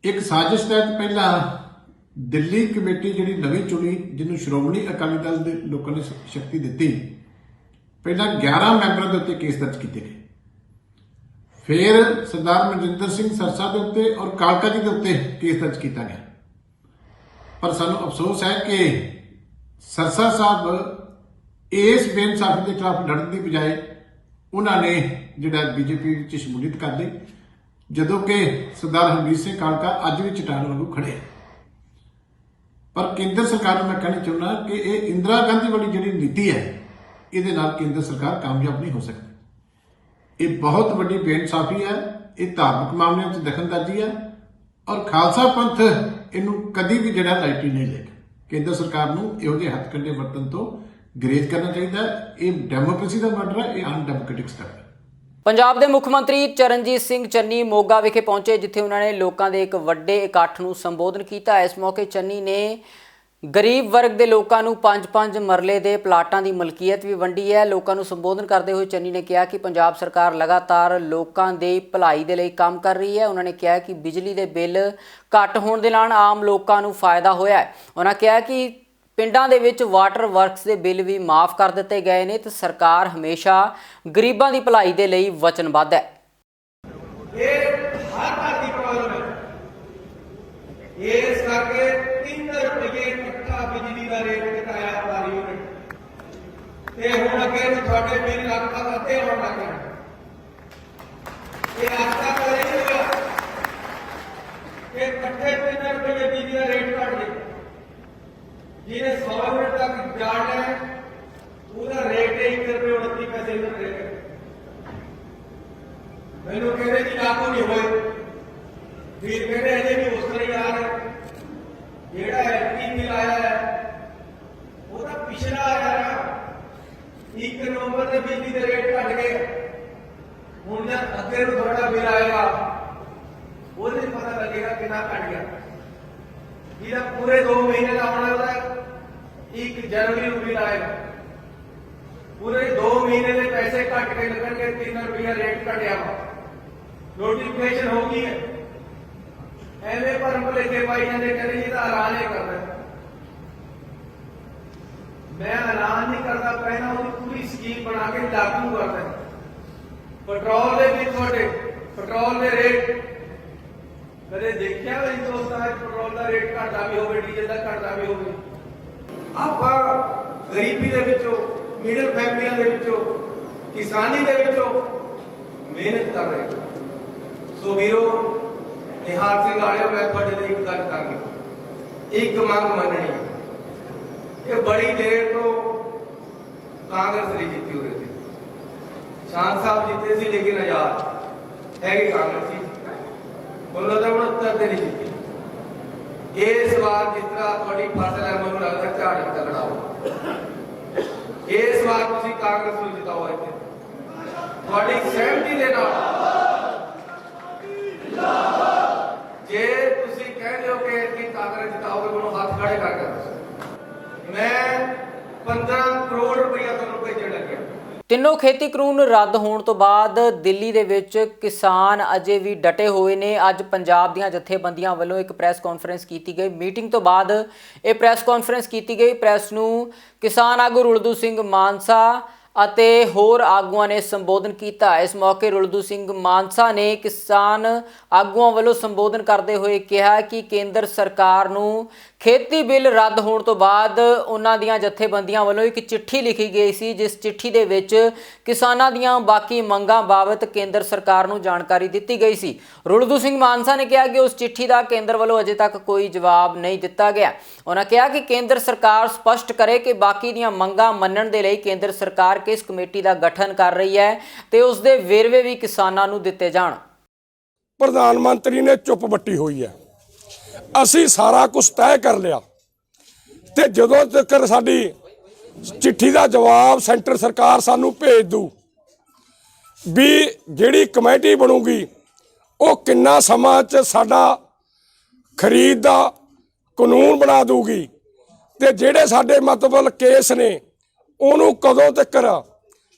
Speaker 7: ਇੱਕ ਸਾਜ਼ਿਸ਼ ਤਹਿਤ ਪਹਿਲਾਂ ਦਿੱਲੀ ਕਮੇਟੀ ਜਿਹੜੀ ਨਵੀਂ ਚੁਣੀ, ਜਿਹਨੂੰ ਸ਼੍ਰੋਮਣੀ ਅਕਾਲੀ ਦਲ ਦੇ ਲੋਕਾਂ ਨੇ ਸ਼ਕਤੀ ਦਿੱਤੀ, ਪਹਿਲਾਂ 11 ਮੈਂਬਰਾਂ ਦੇ ਉੱਤੇ ਕੇਸ ਦਰਜ ਕੀਤੇ ਗਏ। ਫਿਰ ਸਰਦਾਰ ਮਨਜਿੰਦਰ ਸਿੰਘ ਸਿਰਸਾ ਦੇ ਉੱਤੇ ਔਰ ਕਾਲਕਾ ਜੀ ਦੇ ਉੱਤੇ ਕੇਸ ਦਰਜ ਕੀਤਾ ਗਿਆ। ਪਰ ਸਾਨੂੰ ਅਫਸੋਸ ਹੈ ਕਿ ਸਿਰਸਾ ਸਾਹਿਬ ਇਸ ਬੇਇਨਸਾਫੀ ਦੇ ਖਿਲਾਫ ਲੜਨ ਦੀ ਬਜਾਏ ਉਹਨਾਂ ਨੇ ਜਿਹੜਾ ਬੀਜੇਪੀ ਵਿੱਚ ਸ਼ਮੂਲੀਅਤ ਕਰ ਲਈ, ਜਦੋਂ ਕਿ ਸਰਦਾਰ ਹਰਮੀਤ ਸਿੰਘ ਕਾਲਕਾ ਅੱਜ ਵੀ ਚਟਾਨ ਵਾਂਗੂ ਖੜੇ। ਪਰ ਕੇਂਦਰ ਸਰਕਾਰ ਨੂੰ ਮੈਂ ਕਹਿਣਾ ਚਾਹੁੰਦਾ ਕਿ ਇਹ ਇੰਦਰਾ ਗਾਂਧੀ ਵਾਲੀ ਜਿਹੜੀ ਨੀਤੀ ਹੈ, ਇਹਦੇ ਨਾਲ ਕੇਂਦਰ ਸਰਕਾਰ ਕਾਮਯਾਬ ਨਹੀਂ ਹੋ ਸਕਦੀ। ਇਹ ਬਹੁਤ ਵੱਡੀ ਬੇਇਨਸਾਫੀ ਹੈ, ਇਹ ਧਾਰਮਿਕ ਮਾਮਲਿਆਂ 'ਚ ਦਖਲਅੰਦਾਜ਼ੀ ਹੈ ਔਰ ਖਾਲਸਾ ਪੰਥ ਇਹਨੂੰ ਕਦੀ ਵੀ ਜਿਹੜਾ ਲਾਈਟਲੀ ਨਹੀਂ ਲਏਗਾ। ਕੇਂਦਰ ਸਰਕਾਰ ਨੂੰ ਇਹੋ ਜਿਹੇ ਹੱਥਕੰਡੇ ਵਰਤਣ ਤੋਂ ਗਰੇਜ਼ ਕਰਨਾ ਚਾਹੀਦਾ ਹੈ। ਇਹ ਡੈਮੋਕ੍ਰੇਸੀ ਦਾ ਮਰਡਰ ਹੈ, ਇਹ ਅਨਡੈਮੋਕ੍ਰੈਟਿਕ ਸਟੈਪ ਹੈ।
Speaker 1: ਪੰਜਾਬ ਦੇ ਮੁੱਖ ਮੰਤਰੀ ਚਰਨਜੀਤ ਸਿੰਘ ਚੰਨੀ ਮੋਗਾ ਵਿਖੇ ਪਹੁੰਚੇ, ਜਿੱਥੇ ਉਹਨਾਂ ਨੇ ਲੋਕਾਂ ਦੇ ਇੱਕ ਵੱਡੇ ਇਕੱਠ ਨੂੰ ਸੰਬੋਧਨ ਕੀਤਾ। ਇਸ ਮੌਕੇ ਚੰਨੀ ਨੇ ਗਰੀਬ ਵਰਗ ਦੇ ਲੋਕਾਂ ਨੂੰ 5-5 ਮਰਲੇ ਦੇ ਪਲਾਟਾਂ ਦੀ ਮਲਕੀਅਤ ਵੀ ਵੰਡੀ ਹੈ। ਲੋਕਾਂ ਨੂੰ ਸੰਬੋਧਨ ਕਰਦੇ ਹੋਏ ਚੰਨੀ ਨੇ ਕਿਹਾ ਕਿ ਪੰਜਾਬ ਸਰਕਾਰ ਲਗਾਤਾਰ ਲੋਕਾਂ ਦੇ ਭਲਾਈ ਦੇ ਲਈ ਕੰਮ ਕਰ ਰਹੀ ਹੈ। ਉਹਨਾਂ ਨੇ ਕਿਹਾ ਕਿ ਬਿਜਲੀ ਦੇ ਬਿੱਲ ਘੱਟ ਹੋਣ ਦੇ ਨਾਲ ਆਮ ਲੋਕਾਂ ਨੂੰ ਫਾਇਦਾ ਹੋਇਆ ਹੈ। ਉਹਨਾਂ ਕਿਹਾ ਕਿ ਪਿੰਡਾਂ ਦੇ ਵਿੱਚ ਵਾਟਰ ਵਰਕਸ ਦੇ ਬਿੱਲ ਵੀ ਮਾਫ ਕਰ ਦਿੱਤੇ ਗਏ ਨੇ ਤੇ ਸਰਕਾਰ ਹਮੇਸ਼ਾ ਗਰੀਬਾਂ ਦੀ ਭਲਾਈ ਦੇ ਲਈ ਵਚਨਬੱਧ ਹੈ।
Speaker 8: ਇਹ ਹਰ ਘਰ ਦੀ ਪ੍ਰੋਬਲਮ ਹੈ। ਇਸ ਕਰਕੇ 3 ਰੁਪਏ ਟੱਕਾ ਬਿਜਲੀ ਦਾ ਰੇਟ ਘਟਾਇਆ ਵਾਰੀ ਯੂਨਿਟ ਤੇ ਹੁਣ ਅੱਗੇ ਨੂੰ ਤੁਹਾਡੇ ਬਿੱਲ ਲੱਖ ਤੱਕ ਅੱਧੇ ਹੋਣ ਲੱਗ ਗਏ। ਇਹ ਅੱਜ ਤੱਕ ਨਹੀਂ ਹੋਇਆ ਕਿ ਇਕੱਠੇ 3 ਰੁਪਏ ਬਿਜਲੀ ਦਾ ਰੇਟ ਘਟ ਗਿਆ। ਜਿਹਨੇ 100 ਯੂਨਿਟ ਤੱਕ ਜਾਣਾ ਹੈ ਉਹਦਾ ਰੇਟ 1 ਰੁਪਏ 29 ਪੈਸੇ ਦਾ ਰੇਟ ਹੈ। ਮੈਨੂੰ ਕਹਿੰਦੇ ਕਿ ਲਾਗੂ ਨਹੀਂ ਹੋਏ, ਵੀਰ ਕਹਿੰਦੇ ਅਜੇ ਵੀ ਉਸ ਤਰ੍ਹਾਂ ਹੀ ਆ ਰਿਹਾ। ਜਿਹੜਾ ਐਲਪੀ ਬਿੱਲ ਆਇਆ ਹੈ ਉਹਦਾ ਪਿਛਲਾ ਆਇਆ ਨਾ 1 ਨਵੰਬਰ ਦੇ ਬਿਜਲੀ ਦੇ ਰੇਟ ਘਟ ਗਏ। ਹੁਣ ਜਦ ਅੱਗੇ ਨੂੰ ਤੁਹਾਡਾ ਬਿੱਲ ਆਏਗਾ ਉਹਦੇ ਪਤਾ ਲੱਗੇਗਾ ਕਿੰਨਾ ਘਟ ਗਿਆ। ਜਿਹਦਾ ਪੂਰੇ 2 ਮਹੀਨੇ ਦਾ ਆਉਣ ਵਾਲਾ ਹੈ 1 ਜਨਵਰੀ ਨੂੰ ਬਿੱਲ ਆਏਗਾ। ਪੂਰੇ 2 ਮਹੀਨੇ ਦੇ ਪੈਸੇ ਘੱਟ ਕੇ ਲੱਗਣਗੇ। 3 ਰੁਪਇਆ ਰੇਟ ਘਟਿਆ ਵਾ, ਨੋਟੀਫਿਕੇਸ਼ਨ ਹੋ ਗਈ ਹੈ। ਐਵੇਂ ਭਰਮ ਭੁਲੇਖੇ ਪਾਈ ਜਾਂਦੇ, ਕਹਿੰਦੇ ਜੀ ਤਾਂ ਐਲਾਨ ਹੀ ਕਰਦਾ। ਮੈਂ ਐਲਾਨ ਨਹੀਂ ਕਰਦਾ, ਪਹਿਲਾਂ ਉਹਦੀ ਪੂਰੀ ਸਕੀਮ ਬਣਾ ਕੇ ਲਾਗੂ ਕਰਦਾ। ਪੈਟਰੋਲ ਦੇ ਵੀ ਤੁਹਾਡੇ ਪੈਟਰੋਲ ਦੇ ਰੇਟ ਕਦੇ ਦੇਖਿਆ ਵੀ ਦੋਸਤਾਂ ਪੈਟਰੋਲ ਦਾ ਰੇਟ ਘਟਦਾ ਵੀ ਹੋਵੇ, ਡੀਜ਼ਲ ਦਾ ਘਟਦਾ ਵੀ ਹੋਵੇ। ਆਪਾਂ ਗਰੀਬੀ ਦੇ ਵਿੱਚੋਂ, ਮਿਡਲ ਫੈਮਲੀਆਂ ਦੇ ਵਿੱਚੋਂ, ਕਿਸਾਨੀ ਦੇ ਵਿੱਚੋਂ ਮਿਹਨਤ ਕਰ ਰਹੇ। ਸੋ ਵੀਰੋ, ਨਿਹਾਲ ਸਿੰਘ ਵਾਲਿਓ, ਮੈਂ ਤੁਹਾਡੇ ਲਈ ਇੱਕ ਗੱਲ ਕਰਾਂਗੀ, ਇੱਕ ਮੰਗ ਮੰਨਣੀ। ਇਹ ਬੜੀ ਦੇਰ ਤੋਂ ਕਾਂਗਰਸ ਨਹੀਂ ਜਿੱਤੀ ਹੋ ਰਹੀ ਸੀ। ਸ਼ਾਨ ਸਾਹਿਬ ਜਿੱਤੇ ਸੀ ਲੇਕਿਨ ਆਜ਼ਾਦ ਹੈਗੇ ਕਾਂਗਰਸੀ। ਬੋਲੋ ਤਾਂ 69 ਦੇ ਨਹੀਂ ਜਿੱਤੀ। ਇਸ ਵਾਰ ਜਿਸ ਤਰ੍ਹਾਂ ਤੁਹਾਡੀ ਫਸਲ ਹੈ, ਮੈਨੂੰ ਲੱਗਦਾ ਝਾੜ ਤਗੜਾ ਹੋ। ਇਸ ਵਾਰ ਤੁਸੀਂ ਕਾਂਗਰਸ ਨੂੰ ਜਿਤਾਓ। ਇੱਥੇ ਤੁਹਾਡੀ ਸਹਿਮਤੀ ਦੇ ਨਾਲ ਜੇ ਤੁਸੀਂ ਕਹਿੰਦੇ ਹੋ ਕਿ ਕਾਂਗਰਸ ਜਿਤਾਓਗੇ, ਮੈਨੂੰ ਹੱਥ ਖੜੇ ਕਰਕੇ ਦੱਸੋ। ਮੈਂ 15 ਕਰੋੜ ਰੁਪਇਆ ਤੁਹਾਨੂੰ ਭੇਜਣ ਲੱਗਿਆ।
Speaker 1: ਤਿੰਨੋਂ ਖੇਤੀ ਕਾਨੂੰਨ ਰੱਦ ਹੋਣ ਤੋਂ ਬਾਅਦ ਦਿੱਲੀ ਦੇ ਵਿੱਚ ਕਿਸਾਨ ਅਜੇ ਵੀ ਡਟੇ ਹੋਏ ਨੇ। ਅੱਜ ਪੰਜਾਬ ਦੀਆਂ ਜਥੇਬੰਦੀਆਂ ਵੱਲੋਂ ਇੱਕ ਪ੍ਰੈਸ ਕਾਨਫਰੰਸ ਕੀਤੀ ਗਈ। ਮੀਟਿੰਗ ਤੋਂ ਬਾਅਦ ਇਹ ਪ੍ਰੈਸ ਕਾਨਫਰੰਸ ਕੀਤੀ ਗਈ। ਪ੍ਰੈਸ ਨੂੰ ਕਿਸਾਨ ਆਗੂ ਰੁਲਦੂ ਸਿੰਘ ਮਾਨਸਾ ਅਤੇ ਹੋਰ ਆਗੂਆਂ ਨੇ ਸੰਬੋਧਨ ਕੀਤਾ। ਇਸ ਮੌਕੇ ਰੁਲਦੂ ਸਿੰਘ ਮਾਨਸਾ ਨੇ ਕਿਸਾਨ ਆਗੂਆਂ ਵੱਲੋਂ ਸੰਬੋਧਨ ਕਰਦੇ ਹੋਏ ਕਿਹਾ ਕਿ ਕੇਂਦਰ ਸਰਕਾਰ ਨੂੰ ਖੇਤੀ ਬਿੱਲ ਰੱਦ ਹੋਣ ਤੋਂ ਬਾਅਦ ਉਹਨਾਂ ਦੀਆਂ ਜਥੇਬੰਦੀਆਂ ਵੱਲੋਂ ਇੱਕ ਚਿੱਠੀ ਲਿਖੀ ਗਈ ਸੀ, ਜਿਸ ਚਿੱਠੀ ਦੇ ਵਿੱਚ ਕਿਸਾਨਾਂ ਦੀਆਂ ਬਾਕੀ ਮੰਗਾਂ ਬਾਬਤ ਕੇਂਦਰ ਸਰਕਾਰ ਨੂੰ ਜਾਣਕਾਰੀ ਦਿੱਤੀ ਗਈ ਸੀ। ਰੁਲਦੂ ਸਿੰਘ ਮਾਨਸਾ ਨੇ ਕਿਹਾ ਕਿ ਉਸ ਚਿੱਠੀ ਦਾ ਕੇਂਦਰ ਵੱਲੋਂ ਅਜੇ ਤੱਕ ਕੋਈ ਜਵਾਬ ਨਹੀਂ ਦਿੱਤਾ ਗਿਆ। ਉਹਨਾਂ ਕਿਹਾ ਕਿ ਕੇਂਦਰ ਸਰਕਾਰ ਸਪਸ਼ਟ ਕਰੇ ਕਿ ਬਾਕੀ ਦੀਆਂ ਮੰਗਾਂ ਮੰਨਣ ਦੇ ਲਈ ਕੇਂਦਰ ਸਰਕਾਰ ਕਿਸ ਕਮੇਟੀ ਦਾ ਗਠਨ ਕਰ ਰਹੀ ਹੈ ਤੇ ਉਸ ਦੇ ਵੇਰਵੇ ਵੀ ਕਿਸਾਨਾਂ ਨੂੰ ਦਿੱਤੇ ਜਾਣ।
Speaker 9: ਪ੍ਰਧਾਨ ਮੰਤਰੀ ਨੇ ਚੁੱਪ ਵੱਟੀ ਹੋਈ ਹੈ। ਅਸੀਂ ਸਾਰਾ ਕੁਝ ਤੈਅ ਕਰ ਲਿਆ ਤੇ ਜਦੋਂ ਤੱਕ ਸਾਡੀ ਚਿੱਠੀ ਦਾ ਜਵਾਬ ਸੈਂਟਰ ਸਰਕਾਰ ਸਾਨੂੰ ਭੇਜ ਦੂ ਵੀ ਜਿਹੜੀ ਕਮੇਟੀ ਬਣੂਗੀ ਉਹ ਕਿੰਨਾ ਸਮਾਂ 'ਚ ਸਾਡਾ ਖਰੀਦ ਦਾ ਕਾਨੂੰਨ ਬਣਾ ਦੂਗੀ ਤੇ ਜਿਹੜੇ ਸਾਡੇ ਮਤਲਬ ਕੇਸ ਨੇ ਉਹਨੂੰ ਕਦੋਂ ਤੱਕ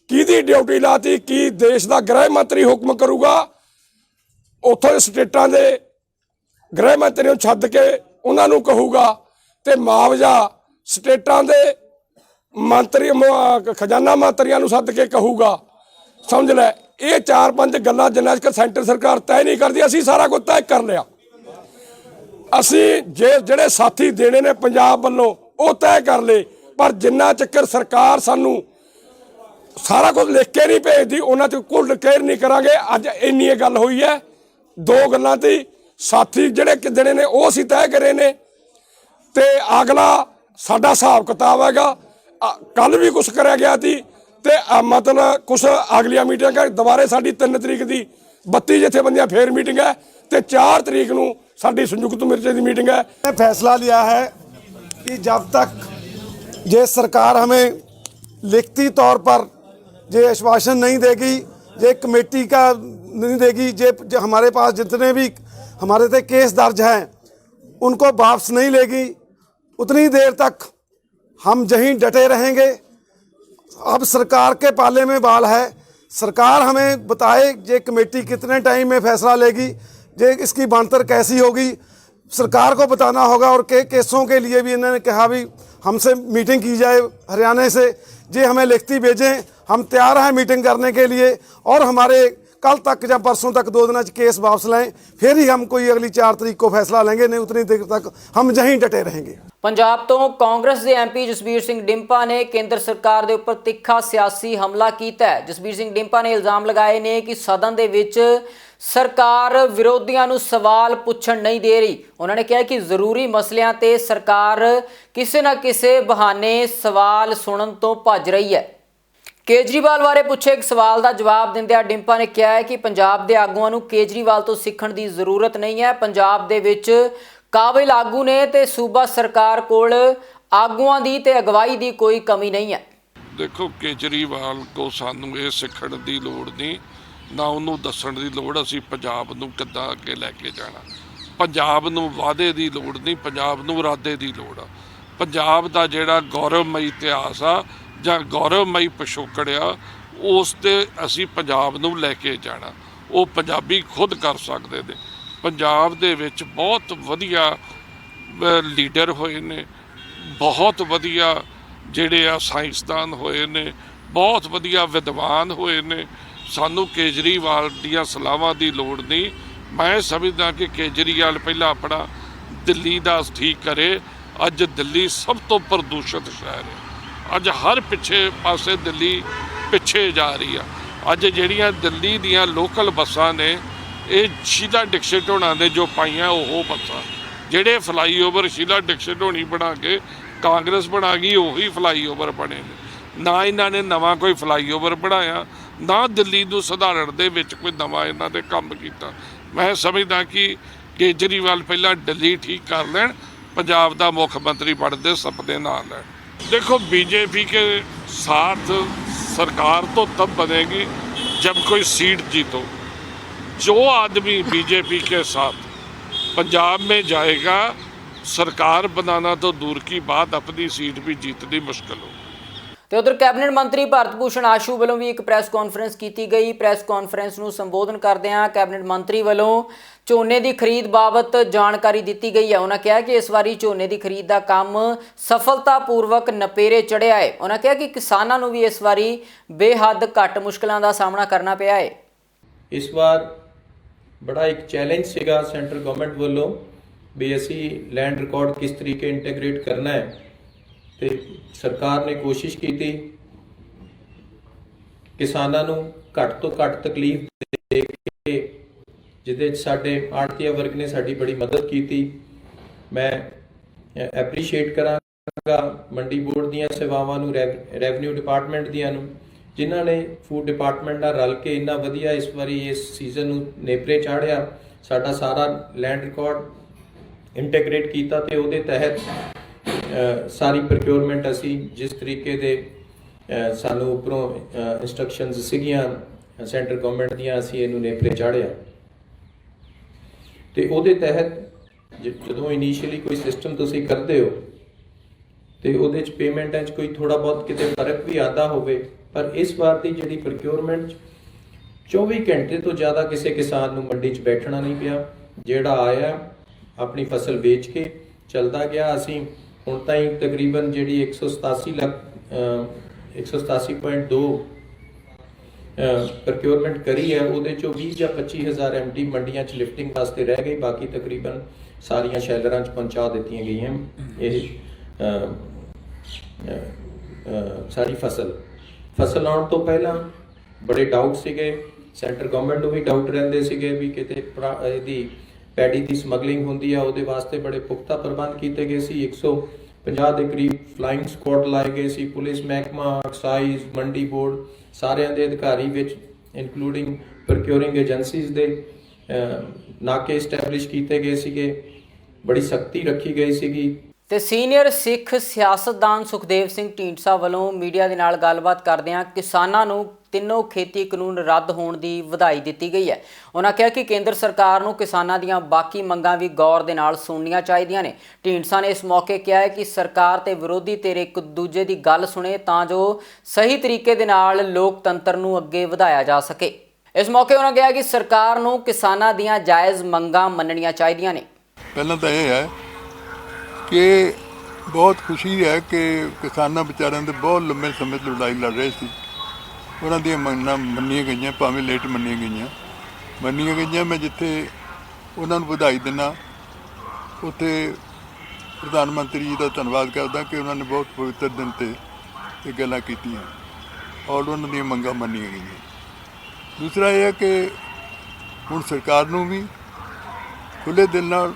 Speaker 9: ਕਿਹਦੀ ਡਿਊਟੀ ਲਾਤੀ, ਕੀ ਦੇਸ਼ ਦਾ ਗ੍ਰਹਿ ਮੰਤਰੀ ਹੁਕਮ ਕਰੂਗਾ, ਉੱਥੋਂ ਦੇ ਸਟੇਟਾਂ ਦੇ ਗ੍ਰਹਿ ਮੰਤਰੀ ਨੂੰ ਛੱਡ ਕੇ ਉਹਨਾਂ ਨੂੰ ਕਹੂਗਾ ਤੇ ਮੁਆਵਜ਼ਾ ਸਟੇਟਾਂ ਦੇ ਮੰਤਰੀ ਖਜ਼ਾਨਾ ਮੰਤਰੀਆਂ ਨੂੰ ਸੱਦ ਕੇ ਕਹੂਗਾ। ਸਮਝ ਲੈ, ਇਹ 4-5 ਗੱਲਾਂ ਜਿੰਨਾ ਚਿਰ ਸੈਂਟਰ ਸਰਕਾਰ ਤੈਅ ਨਹੀਂ ਕਰਦੀ ਅਸੀਂ ਸਾਰਾ ਕੁਝ ਤੈਅ ਕਰ ਲਿਆ। ਅਸੀਂ ਜਿਹੜੇ ਸਾਥੀ ਦੇਣੇ ਨੇ ਪੰਜਾਬ ਵੱਲੋਂ ਉਹ ਤੈਅ ਕਰ ਲਏ, ਪਰ ਜਿੰਨਾ ਚਿਰ ਸਰਕਾਰ ਸਾਨੂੰ ਸਾਰਾ ਕੁਝ ਲਿਖ ਕੇ ਨਹੀਂ ਭੇਜਦੀ ਉਹਨਾਂ ਚ ਕੋਈ ਕੇਅਰ ਨਹੀਂ ਕਰਾਂਗੇ। ਅੱਜ ਇੰਨੀ ਇਹ ਗੱਲ ਹੋਈ ਹੈ, 2 ਗੱਲਾਂ ਤੇ ਸਾਥੀ ਜਿਹੜੇ ਕਿਦਣੇ ਨੇ ਉਹ ਅਸੀਂ ਤੈਅ ਕਰੇ ਨੇ ਤੇ ਅਗਲਾ ਸਾਡਾ ਹਿਸਾਬ ਕਿਤਾਬ ਹੈਗਾ। ਕੱਲ ਵੀ ਕੁਛ ਕਰਿਆ ਗਿਆ ਸੀ ਤੇ ਮਤਲਬ ਕੁਛ ਅਗਲੀਆਂ ਮੀਟਿੰਗਾਂ ਦੁਬਾਰੇ ਸਾਡੀ 3 ਤਰੀਕ ਦੀ 32 ਜਥੇਬੰਦੀਆਂ ਫੇਰ ਮੀਟਿੰਗ ਹੈ ਤੇ 4 ਤਰੀਕ ਨੂੰ ਸਾਡੀ संयुक्त मोर्चे की मीटिंग है।
Speaker 3: फैसला लिया है कि जब तक ये सरकार हमें लिखती तौर पर ये आश्वासन नहीं देगी, ये कमेटी का नहीं देगी, ये हमारे पास जितने भी हमारे पे केस दर्ज हैं उनको वापस नहीं लेगी, उतनी देर तक हम यहीं डटे रहेंगे। अब सरकार के पाले में बाल है, सरकार हमें बताए ये कमेटी कितने टाइम में फैसला लेगी, ये इसकी बनतर कैसी होगी, सरकार को बताना होगा। और केसों के लिए भी इन्होंने कहा भी हमसे मीटिंग की जाए हरियाणा से, ये हमें लिखती भेजें, हम तैयार हैं मीटिंग करने के लिए। और हमारे कल तक या परसों तक 2 दिन केस वापस लाएं, फिर ही हम कोई अगली 4 तरीक को फैसला लेंगे, नहीं उतनी देर तक हम यहीं डटे रहेंगे।
Speaker 1: ਪੰਜਾਬ ਤੋਂ ਕਾਂਗਰਸ ਦੇ ਐਮਪੀ ਜਸਬੀਰ ਸਿੰਘ ਡਿੰਪਾ ਨੇ ਕੇਂਦਰ ਸਰਕਾਰ ਦੇ ਉੱਪਰ ਤਿੱਖਾ ਸਿਆਸੀ ਹਮਲਾ ਕੀਤਾ ਹੈ। ਜਸਬੀਰ ਸਿੰਘ ਡਿੰਪਾ ਨੇ ਇਲਜ਼ਾਮ ਲਗਾਏ ਨੇ ਕਿ ਸਦਨ ਦੇ ਵਿੱਚ ਸਰਕਾਰ ਵਿਰੋਧੀਆਂ ਨੂੰ ਸਵਾਲ ਪੁੱਛਣ ਨਹੀਂ ਦੇ ਰਹੀ। ਉਹਨਾਂ ਨੇ ਕਿਹਾ ਕਿ ਜ਼ਰੂਰੀ ਮਸਲਿਆਂ ਤੇ ਸਰਕਾਰ ਕਿਸੇ ਨਾ ਕਿਸੇ ਬਹਾਨੇ ਸਵਾਲ ਸੁਣਨ ਤੋਂ ਭੱਜ ਰਹੀ ਹੈ। ਕੇਜਰੀਵਾਲ ਬਾਰੇ ਪੁੱਛੇ ਇੱਕ ਸਵਾਲ ਦਾ ਜਵਾਬ ਦਿੰਦਿਆਂ ਡਿੰਪਾ ਨੇ ਕਿਹਾ ਹੈ ਕਿ ਪੰਜਾਬ ਦੇ ਆਗੂਆਂ ਨੂੰ ਕੇਜਰੀਵਾਲ ਤੋਂ ਸਿੱਖਣ ਦੀ ਜ਼ਰੂਰਤ ਨਹੀਂ ਹੈ। ਪੰਜਾਬ ਦੇ ਵਿੱਚ ਕਾਬਿਲ ਆਗੂ ਨੇ ਤੇ ਸੂਬਾ ਸਰਕਾਰ ਕੋਲ ਆਗੂਆਂ ਦੀ ਤੇ ਅਗਵਾਈ ਦੀ ਕੋਈ ਕਮੀ ਨਹੀਂ ਹੈ।
Speaker 10: ਦੇਖੋ, ਕੇਜਰੀਵਾਲ ਕੋ ਸਾਨੂੰ ਇਹ ਸਿੱਖਣ ਦੀ ਲੋੜ ਨਹੀਂ, ਨਾ ਉਹਨੂੰ ਦੱਸਣ ਦੀ ਲੋੜ ਅਸੀਂ ਪੰਜਾਬ ਨੂੰ ਕਿੱਦਾਂ ਅੱਗੇ ਲੈ ਕੇ ਜਾਣਾ। ਪੰਜਾਬ ਨੂੰ ਵਾਅਦੇ ਦੀ ਲੋੜ ਨਹੀਂ, ਪੰਜਾਬ ਨੂੰ ਇਰਾਦੇ ਦੀ ਲੋੜ ਆ। ਪੰਜਾਬ ਦਾ ਜਿਹੜਾ ਗੌਰਵਮਈ ਇਤਿਹਾਸ ਆ ਜਾਂ ਗੌਰਵਮਈ ਪਿਛੋਕੜ ਆ, ਉਸ 'ਤੇ ਅਸੀਂ ਪੰਜਾਬ ਨੂੰ ਲੈ ਕੇ ਜਾਣਾ। ਉਹ ਪੰਜਾਬੀ ਖੁਦ ਕਰ ਸਕਦੇ ਨੇ। ਪੰਜਾਬ ਦੇ ਵਿੱਚ ਬਹੁਤ ਵਧੀਆ ਲੀਡਰ ਹੋਏ ਨੇ, ਬਹੁਤ ਵਧੀਆ ਜਿਹੜੇ ਆ ਸਾਇੰਸਦਾਨ ਹੋਏ ਨੇ, ਬਹੁਤ ਵਧੀਆ ਵਿਦਵਾਨ ਹੋਏ ਨੇ। ਸਾਨੂੰ ਕੇਜਰੀਵਾਲ ਦੀਆਂ ਸਲਾਹਾਂ ਦੀ ਲੋੜ ਨਹੀਂ। ਮੈਂ ਸਮਝਦਾ ਕਿ ਕੇਜਰੀਵਾਲ ਪਹਿਲਾਂ ਆਪਣਾ ਦਿੱਲੀ ਦਾ ਠੀਕ ਕਰੇ। ਅੱਜ ਦਿੱਲੀ ਸਭ ਤੋਂ ਪ੍ਰਦੂਸ਼ਿਤ ਸ਼ਹਿਰ ਹੈ। ਅੱਜ ਹਰ ਪਿੱਛੇ ਪਾਸੇ ਦਿੱਲੀ ਪਿੱਛੇ ਜਾ ਰਹੀ ਆ। ਅੱਜ ਜਿਹੜੀਆਂ ਦਿੱਲੀ ਦੀਆਂ ਲੋਕਲ ਬੱਸਾਂ ਨੇ ਇਹ ਸ਼ੀਲਾ ਡਿਕਸ਼ਿਤ ਹੋਣਾ ਨੇ ਜੋ ਪਾਈਆਂ ਉਹ ਬੱਸਾਂ, ਜਿਹੜੇ ਫਲਾਈਓਵਰ ਸ਼ੀਲਾ ਡਿਕਸ਼ਿਤ ਹੋਣੀ ਬਣਾ ਕੇ ਕਾਂਗਰਸ ਬਣਾ ਗਈ, ਉਹੀ ਫਲਾਈਓਵਰ ਬਣੇ ਨੇ। ਨਾ ਇਹਨਾਂ ਨੇ ਨਵਾਂ ਕੋਈ ਫਲਾਈਓਵਰ ਬਣਾਇਆ, ਨਾ ਦਿੱਲੀ ਨੂੰ ਸੁਧਾਰਨ ਦੇ ਵਿੱਚ ਕੋਈ ਨਵਾਂ ਇਹਨਾਂ ਨੇ ਕੰਮ ਕੀਤਾ। ਮੈਂ ਸਮਝਦਾ ਕਿ ਕੇਜਰੀਵਾਲ ਪਹਿਲਾਂ ਦਿੱਲੀ ਠੀਕ ਕਰ ਲੈਣ, ਪੰਜਾਬ ਦਾ ਮੁੱਖ ਮੰਤਰੀ ਬਣਨ ਦੇ ਸੁਪਨੇ ਨਾ ਲੈਣ। देखो, बीजेपी के साथ सरकार तो तब बनेगी जब कोई सीट जीतो। जो आदमी बीजेपी के साथ पंजाब में जाएगा, सरकार बनाना तो दूर की बात, अपनी सीट भी जीतनी मुश्किल हो।
Speaker 1: ਤੇ ਉਧਰ ਕੈਬਨਿਟ ਮੰਤਰੀ ਭਾਰਤ ਭੂਸ਼ਣ ਆਸ਼ੂ ਵੱਲੋਂ ਵੀ ਇੱਕ ਪ੍ਰੈਸ ਕਾਨਫਰੰਸ ਕੀਤੀ ਗਈ। ਪ੍ਰੈਸ ਕਾਨਫਰੰਸ ਨੂੰ ਸੰਬੋਧਨ ਕਰਦਿਆਂ ਕੈਬਨਿਟ ਮੰਤਰੀ ਵੱਲੋਂ ਝੋਨੇ ਦੀ ਖਰੀਦ ਬਾਬਤ ਜਾਣਕਾਰੀ ਦਿੱਤੀ ਗਈ ਹੈ। ਉਹਨਾਂ ਕਿਹਾ ਕਿ ਇਸ ਵਾਰੀ ਝੋਨੇ ਦੀ ਖਰੀਦ ਦਾ ਕੰਮ ਸਫਲਤਾਪੂਰਵਕ ਨਪੇਰੇ ਚੜ੍ਹਿਆ ਹੈ। ਉਹਨਾਂ ਕਿਹਾ ਕਿ ਕਿਸਾਨਾਂ ਨੂੰ ਵੀ ਇਸ ਵਾਰੀ ਬੇਹੱਦ ਘੱਟ ਮੁਸ਼ਕਲਾਂ ਦਾ ਸਾਹਮਣਾ ਕਰਨਾ ਪਿਆ ਹੈ।
Speaker 11: ਇਸ ਵਾਰ ਬੜਾ ਇੱਕ ਚੈਲੰਜ ਸੀਗਾ ਸੈਂਟਰ ਗਵਰਨਮੈਂਟ ਵੱਲੋਂ ਵੀ ਅਸੀਂ ਲੈਂਡ ਰਿਕਾਰਡ ਕਿਸ ਤਰੀਕੇ ਇੰਟੀਗ੍ਰੇਟ ਕਰਨਾ ਹੈ, ਤੇ ਸਰਕਾਰ ਨੇ ਕੋਸ਼ਿਸ਼ ਕੀਤੀ ਕਿਸਾਨਾਂ ਨੂੰ ਘੱਟ ਤੋਂ ਘੱਟ ਤਕਲੀਫ ਦੇ ਕੇ, ਜਿਹਦੇ ਵਿੱਚ ਸਾਡੇ ਆੜਤੀਆ ਵਰਗ ਨੇ ਸਾਡੀ ਬੜੀ ਮਦਦ ਕੀਤੀ। ਮੈਂ ਐਪਰੀਸ਼ੀਏਟ ਕਰਾਂਗਾ ਮੰਡੀ ਬੋਰਡ ਦੀਆਂ ਸੇਵਾਵਾਂ ਨੂੰ, ਰੈਵਨਿਊ ਡਿਪਾਰਟਮੈਂਟ ਦੀਆਂ ਨੂੰ, ਜਿਨ੍ਹਾਂ ਨੇ ਫੂਡ ਡਿਪਾਰਟਮੈਂਟ ਨਾਲ ਰਲ ਕੇ ਇੰਨਾ ਵਧੀਆ ਇਸ ਵਾਰੀ ਇਸ ਸੀਜ਼ਨ ਨੂੰ ਨੇਪਰੇ ਚਾੜਿਆ। ਸਾਡਾ ਸਾਰਾ ਲੈਂਡ ਰਿਕਾਰਡ ਇੰਟੀਗ੍ਰੇਟ ਕੀਤਾ ਤੇ ਉਹਦੇ ਤਹਿਤ ਸਾਰੀ ਪ੍ਰੋਕਿਉਰਮੈਂਟ ਅਸੀਂ ਜਿਸ ਤਰੀਕੇ ਦੇ ਸਾਨੂੰ ਉੱਪਰੋਂ ਇੰਸਟਰਕਸ਼ਨਸ ਸੀਗੀਆਂ ਸੈਂਟਰ ਗਵਰਨਮੈਂਟ ਦੀਆਂ, ਅਸੀਂ ਇਹਨੂੰ ਨੇਪਰੇ ਚਾੜਿਆ। ਤੇ ਉਹਦੇ ਤਹਿਤ ਜਦੋਂ ਇਨੀਸ਼ੀਅਲੀ ਕੋਈ ਸਿਸਟਮ ਤੁਸੀਂ ਕਰਦੇ ਹੋ ਤੇ ਉਹਦੇ 'ਚ ਪੇਮੈਂਟਾਂ 'ਚ ਕੋਈ ਥੋੜਾ ਬਹੁਤ ਕਿਤੇ ਫਰਕ ਵੀ ਆਉਂਦਾ ਹੋਵੇ, ਪਰ ਇਸ ਵਾਰ ਦੀ ਜਿਹੜੀ ਪ੍ਰੋਕਿਉਰਮੈਂਟ 24 ਘੰਟੇ ਤੋਂ ਜ਼ਿਆਦਾ ਕਿਸੇ ਕਿਸਾਨ ਨੂੰ ਮੰਡੀ 'ਚ ਬੈਠਣਾ ਨਹੀਂ ਪਿਆ। ਜਿਹੜਾ ਆਇਆ ਆਪਣੀ ਫਸਲ ਵੇਚ ਕੇ ਚੱਲਦਾ ਗਿਆ। ਅਸੀਂ ਹੁਣ ਤਾਈਂ ਤਕਰੀਬਨ ਜਿਹੜੀ 187.2 ਪ੍ਰੋਕਿਉਰਮੈਂਟ ਕਰੀ ਹੈ, ਉਹਦੇ ਚੋਂ 20 ਜਾਂ 25,000 MT ਮੰਡੀਆਂ 'ਚ ਲਿਫਟਿੰਗ ਵਾਸਤੇ ਰਹਿ ਗਈ। ਬਾਕੀ ਤਕਰੀਬਨ ਸਾਰੀਆਂ ਸ਼ੈਲਰਾਂ 'ਚ ਪਹੁੰਚਾ ਦਿੱਤੀਆਂ ਗਈਆਂ ਇਹ ਸਾਰੀ ਫਸਲ ਆਉਣ ਤੋਂ ਪਹਿਲਾਂ ਬੜੇ ਡਾਊਟ ਸੀਗੇ, ਸੈਂਟਰ ਗਵਰਨਮੈਂਟ ਨੂੰ ਵੀ ਡਾਊਟ ਰਹਿੰਦੇ ਸੀਗੇ ਵੀ ਕਿਤੇ ਇਹਦੀ ਪੈਡੀ ਦੀ ਸਮਗਲਿੰਗ ਹੁੰਦੀ ਆ। ਉਹਦੇ ਵਾਸਤੇ ਬੜੇ ਪੁਖਤਾ ਪ੍ਰਬੰਧ ਕੀਤੇ ਗਏ ਸੀ। 150 ਦੇ ਕਰੀਬ ਫਲਾਈਂਗ ਸਕੁਆਡ ਲਾਏ ਗਏ ਸੀ। ਪੁਲਿਸ ਮਹਿਕਮਾ, ਐਕਸਾਈਜ਼, ਮੰਡੀ ਬੋਰਡ, ਸਾਰਿਆਂ ਦੇ ਅਧਿਕਾਰੀ ਵਿੱਚ ਇਨਕਲੂਡਿੰਗ ਪ੍ਰੋਕਿਉਰਿੰਗ ਏਜੰਸੀਜ਼ ਦੇ ਨਾਕੇ ਸਟੈਬਲਿਸ਼ ਕੀਤੇ ਗਏ ਸੀਗੇ। ਬੜੀ ਸਖਤੀ ਰੱਖੀ ਗਈ ਸੀਗੀ।
Speaker 1: ਤੇ ਸੀਨੀਅਰ ਸਿੱਖ ਸਿਆਸਤਦਾਨ ਸੁਖਦੇਵ ਸਿੰਘ ਢੀਂਡਸਾ ਵੱਲੋਂ ਮੀਡੀਆ ਦੇ ਨਾਲ ਗੱਲਬਾਤ ਕਰਦਿਆਂ ਕਿਸਾਨਾਂ ਨੂੰ ਤਿੰਨੋਂ ਖੇਤੀ ਕਾਨੂੰਨ ਰੱਦ ਹੋਣ ਦੀ ਵਧਾਈ ਦਿੱਤੀ ਗਈ ਹੈ। ਉਹਨਾਂ ਕਿਹਾ ਕਿ ਕੇਂਦਰ ਸਰਕਾਰ ਨੂੰ ਕਿਸਾਨਾਂ ਦੀਆਂ ਬਾਕੀ ਮੰਗਾਂ ਵੀ ਗੌਰ ਦੇ ਨਾਲ ਸੁਣਨੀਆਂ ਚਾਹੀਦੀਆਂ ਨੇ। ਢੀਂਡਸਾ ਨੇ ਇਸ ਮੌਕੇ ਕਿਹਾ ਹੈ ਕਿ ਸਰਕਾਰ ਤੇ ਵਿਰੋਧੀ ਧਿਰ ਇੱਕ ਦੂਜੇ ਦੀ ਗੱਲ ਸੁਣੇ ਤਾਂ ਜੋ ਸਹੀ ਤਰੀਕੇ ਦੇ ਨਾਲ ਲੋਕਤੰਤਰ ਨੂੰ ਅੱਗੇ ਵਧਾਇਆ ਜਾ ਸਕੇ। ਇਸ ਮੌਕੇ ਉਹਨਾਂ ਕਿਹਾ ਕਿ ਸਰਕਾਰ ਨੂੰ ਕਿਸਾਨਾਂ ਦੀਆਂ ਜਾਇਜ਼ ਮੰਗਾਂ ਮੰਨਣੀਆਂ ਚਾਹੀਦੀਆਂ ਨੇ।
Speaker 12: ਪਹਿਲਾਂ ਤਾਂ ਇਹ ਹੈ ਕਿ ਬਹੁਤ ਖੁਸ਼ੀ ਹੈ ਕਿ ਕਿਸਾਨਾਂ ਵਿਚਾਰਿਆਂ ਦੇ ਬਹੁਤ ਲੰਬੇ ਸਮੇਂ ਤੋਂ ਲੜਾਈ ਲੜ ਰਹੇ ਸੀ। ਉਹਨਾਂ ਦੀਆਂ ਮੰਗਾਂ ਮੰਨੀਆਂ ਗਈਆਂ, ਭਾਵੇਂ ਲੇਟ ਮੰਨੀਆਂ ਗਈਆਂ। ਮੈਂ ਜਿੱਥੇ ਉਹਨਾਂ ਨੂੰ ਵਧਾਈ ਦਿੰਦਾ ਉੱਥੇ ਪ੍ਰਧਾਨ ਮੰਤਰੀ ਜੀ ਦਾ ਧੰਨਵਾਦ ਕਰਦਾ ਕਿ ਉਹਨਾਂ ਨੇ ਬਹੁਤ ਪਵਿੱਤਰ ਦਿਨ 'ਤੇ ਇਹ ਗੱਲਾਂ ਕੀਤੀਆਂ ਔਰ ਉਹਨਾਂ ਦੀਆਂ ਮੰਗਾਂ ਮੰਨੀਆਂ ਗਈਆਂ। ਦੂਸਰਾ ਇਹ ਹੈ ਕਿ ਹੁਣ ਸਰਕਾਰ ਨੂੰ ਵੀ ਖੁੱਲ੍ਹੇ ਦਿਲ ਨਾਲ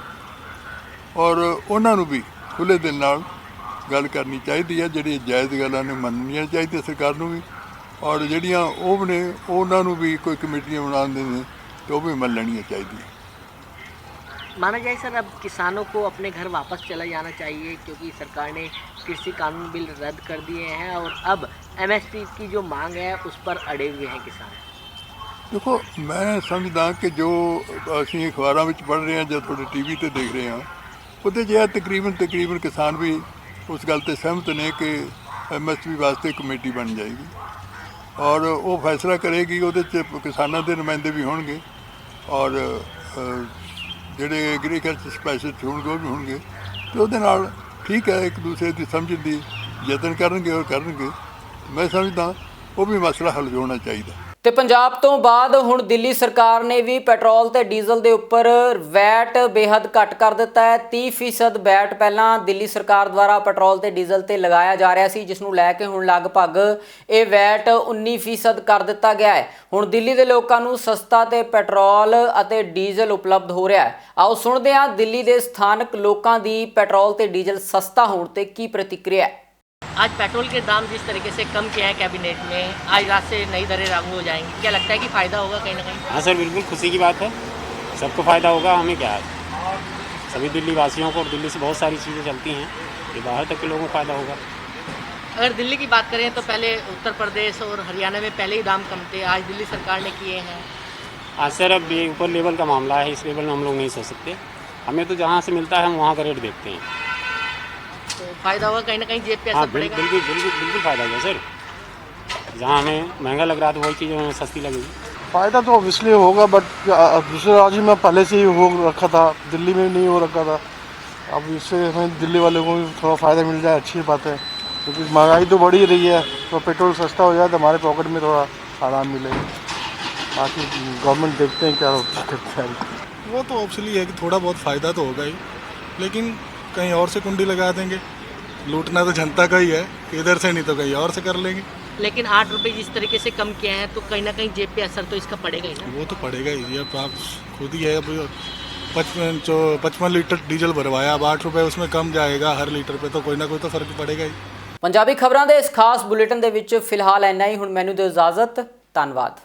Speaker 12: ਔਰ ਉਹਨਾਂ ਨੂੰ ਵੀ ਖੁੱਲ੍ਹੇ ਦਿਲ ਨਾਲ ਗੱਲ ਕਰਨੀ ਚਾਹੀਦੀ ਹੈ। ਜਿਹੜੀਆਂ ਜਾਇਜ਼ ਗੱਲਾਂ ਨੇ ਮੰਨਣੀਆਂ ਚਾਹੀਦੀਆਂ ਸਰਕਾਰ ਨੂੰ ਵੀ, और ਜਿਹੜੀਆਂ ਉਹ ਨੇ ਉਹਨਾਂ ਨੂੰ भी कोई कमेटियाँ बनाते हैं तो भी मान लेनी चाहिए।
Speaker 13: माना जाए सर अब किसानों को अपने घर वापस चला जाना चाहिए क्योंकि सरकार ने कृषि कानून बिल रद्द कर दिए हैं और अब MSP की जो मांग है उस पर अड़े हुए हैं किसान।
Speaker 12: देखो मैं समझदा कि जो ਅਸੀਂ ਅਖਬਾਰਾਂ ਵਿੱਚ ਪੜ੍ਹ ਰਹੇ ਹਾਂ ਜਾਂ ਤੁਹਾਡੇ TV ਤੇ ਦੇਖ ਰਹੇ ਹਾਂ ਉਹਦੇ 'ਚ ਤਕਰੀਬਨ ਕਿਸਾਨ ਵੀ ਉਸ ਗੱਲ ਤੇ ਸਹਿਮਤ ਨੇ ਕਿ MSP ਵਾਸਤੇ ਕਮੇਟੀ ਬਣ ਜਾਏਗੀ ਔਰ ਉਹ ਫੈਸਲਾ ਕਰੇਗੀ। ਉਹਦੇ 'ਚ ਕਿਸਾਨਾਂ ਦੇ ਨੁਮਾਇੰਦੇ ਵੀ ਹੋਣਗੇ ਔਰ ਜਿਹੜੇ ਐਗਰੀਕਲਚਰ ਸਪੈਸ਼ਲਿਸਟ ਹੋਣਗੇ ਉਹ ਵੀ ਹੋਣਗੇ ਤੇ ਉਹਦੇ ਨਾਲ ਠੀਕ ਹੈ ਇੱਕ ਦੂਸਰੇ ਦੀ ਸਮਝਣ ਦੀ ਯਤਨ ਕਰਨਗੇ। ਮੈਂ ਸਮਝਦਾ ਉਹ ਵੀ ਮਸਲਾ ਹੱਲ ਹੋਣਾ ਚਾਹੀਦਾ।
Speaker 1: ਤੇ ਪੰਜਾਬ ਤੋਂ ਬਾਅਦ ਹੁਣ ਦਿੱਲੀ ਸਰਕਾਰ ਨੇ ਵੀ ਪੈਟਰੋਲ ਤੇ ਡੀਜ਼ਲ ਦੇ ਉੱਪਰ ਵੈਟ ਬੇਹੱਦ ਘੱਟ ਕਰ ਦਿੱਤਾ ਹੈ। 30% ਵੈਟ ਪਹਿਲਾਂ ਦਿੱਲੀ ਸਰਕਾਰ ਦੁਆਰਾ ਪੈਟਰੋਲ ਤੇ ਡੀਜ਼ਲ ਤੇ ਲਗਾਇਆ ਜਾ ਰਿਹਾ ਸੀ, ਜਿਸ ਨੂੰ ਲੈ ਕੇ ਹੁਣ ਲਗਭਗ ਇਹ ਵੈਟ 19% ਕਰ ਦਿੱਤਾ ਗਿਆ ਹੈ। ਹੁਣ ਦਿੱਲੀ ਦੇ ਲੋਕਾਂ ਨੂੰ ਸਸਤਾ ਤੇ ਪੈਟਰੋਲ ਅਤੇ ਡੀਜ਼ਲ ਉਪਲਬਧ ਹੋ ਰਿਹਾ ਹੈ। ਆਓ ਸੁਣਦੇ ਹਾਂ ਦਿੱਲੀ ਦੇ ਸਥਾਨਕ ਲੋਕਾਂ ਦੀ ਪੈਟਰੋਲ ਤੇ ਡੀਜ਼ਲ सस्ता होने ਤੇ ਕੀ प्रतिक्रिया है।
Speaker 13: आज पेट्रोल के दाम जिस तरीके से कम किए हैं कैबिनेट में, आज रात से नई दरें लागू हो जाएंगी, क्या लगता है कि फ़ायदा होगा कहीं ना कहीं?
Speaker 14: हाँ सर, बिल्कुल खुशी की बात है, सबको फ़ायदा होगा। हमें क्या है, सभी दिल्ली वासियों को, और दिल्ली से बहुत सारी चीज़ें चलती हैं, ये बाहर तक के लोगों को फ़ायदा होगा।
Speaker 13: अगर दिल्ली की बात करें तो पहले उत्तर प्रदेश और हरियाणा में पहले ही दाम कम थे, आज दिल्ली सरकार ने किए हैं।
Speaker 14: आज सर अब ये ऊपर लेवल का मामला है, इस लेवल में हम लोग नहीं सोच सकते। हमें तो जहाँ से मिलता है हम वहाँ का रेट देखते हैं।
Speaker 13: तो फायदा होगा कहीं ना कहीं जेब पे
Speaker 14: हाँ
Speaker 13: असर पड़ेगा।
Speaker 14: बिल्कुल बिल्कुल बिल्कुल फ़ायदा होगा सर। जहाँ हमें महंगा लग रहा था वही चीज़ हमें सस्ती लगेगी।
Speaker 3: फ़ायदा तो ऑब्वियसली होगा, बट दूसरे राज्य में पहले से ही हो रखा था, दिल्ली में नहीं हो रखा था। अब इससे हमें दिल्ली वालों को भी थोड़ा फ़ायदा मिल जाए, अच्छी बात है, क्योंकि महंगाई तो बढ़ ही रही है। तो पेट्रोल सस्ता हो जाए तो हमारे पॉकेट में थोड़ा आराम मिलेगा। बाकी गवर्नमेंट देखते हैं क्या करते हैं।
Speaker 15: वो तो ऑब्वियसली है कि थोड़ा बहुत फ़ायदा तो होगा ही, लेकिन कहीं और से कुंडी लगा देंगे। लूटना तो जनता का ही है, इधर से नहीं तो कहीं और से कर लेंगे।
Speaker 13: लेकिन 8 रुपए जिस तरीके से कम किया है तो कहीं ना कहीं जेब पे असर तो इसका पड़ेगा ही ना।
Speaker 15: वो तो पड़ेगा ही। अब आप खुद ही है, अब 55 लीटर डीजल भरवाया, अब 8 रुपए उसमें कम जाएगा हर लीटर पे, तो कोई ना कोई तो फर्क पड़ेगा ही।
Speaker 1: ਪੰਜਾਬੀ ਖਬਰਾਂ ਦੇ ਇਸ ਖਾਸ ਬੁਲੇਟਿਨ ਦੇ ਵਿੱਚ ਫਿਲਹਾਲ ਇੰਨਾ ਹੀ। ਹੁਣ ਮੈਨੂੰ ਦਿਓ ਇਜਾਜ਼ਤ। ਧੰਨਵਾਦ।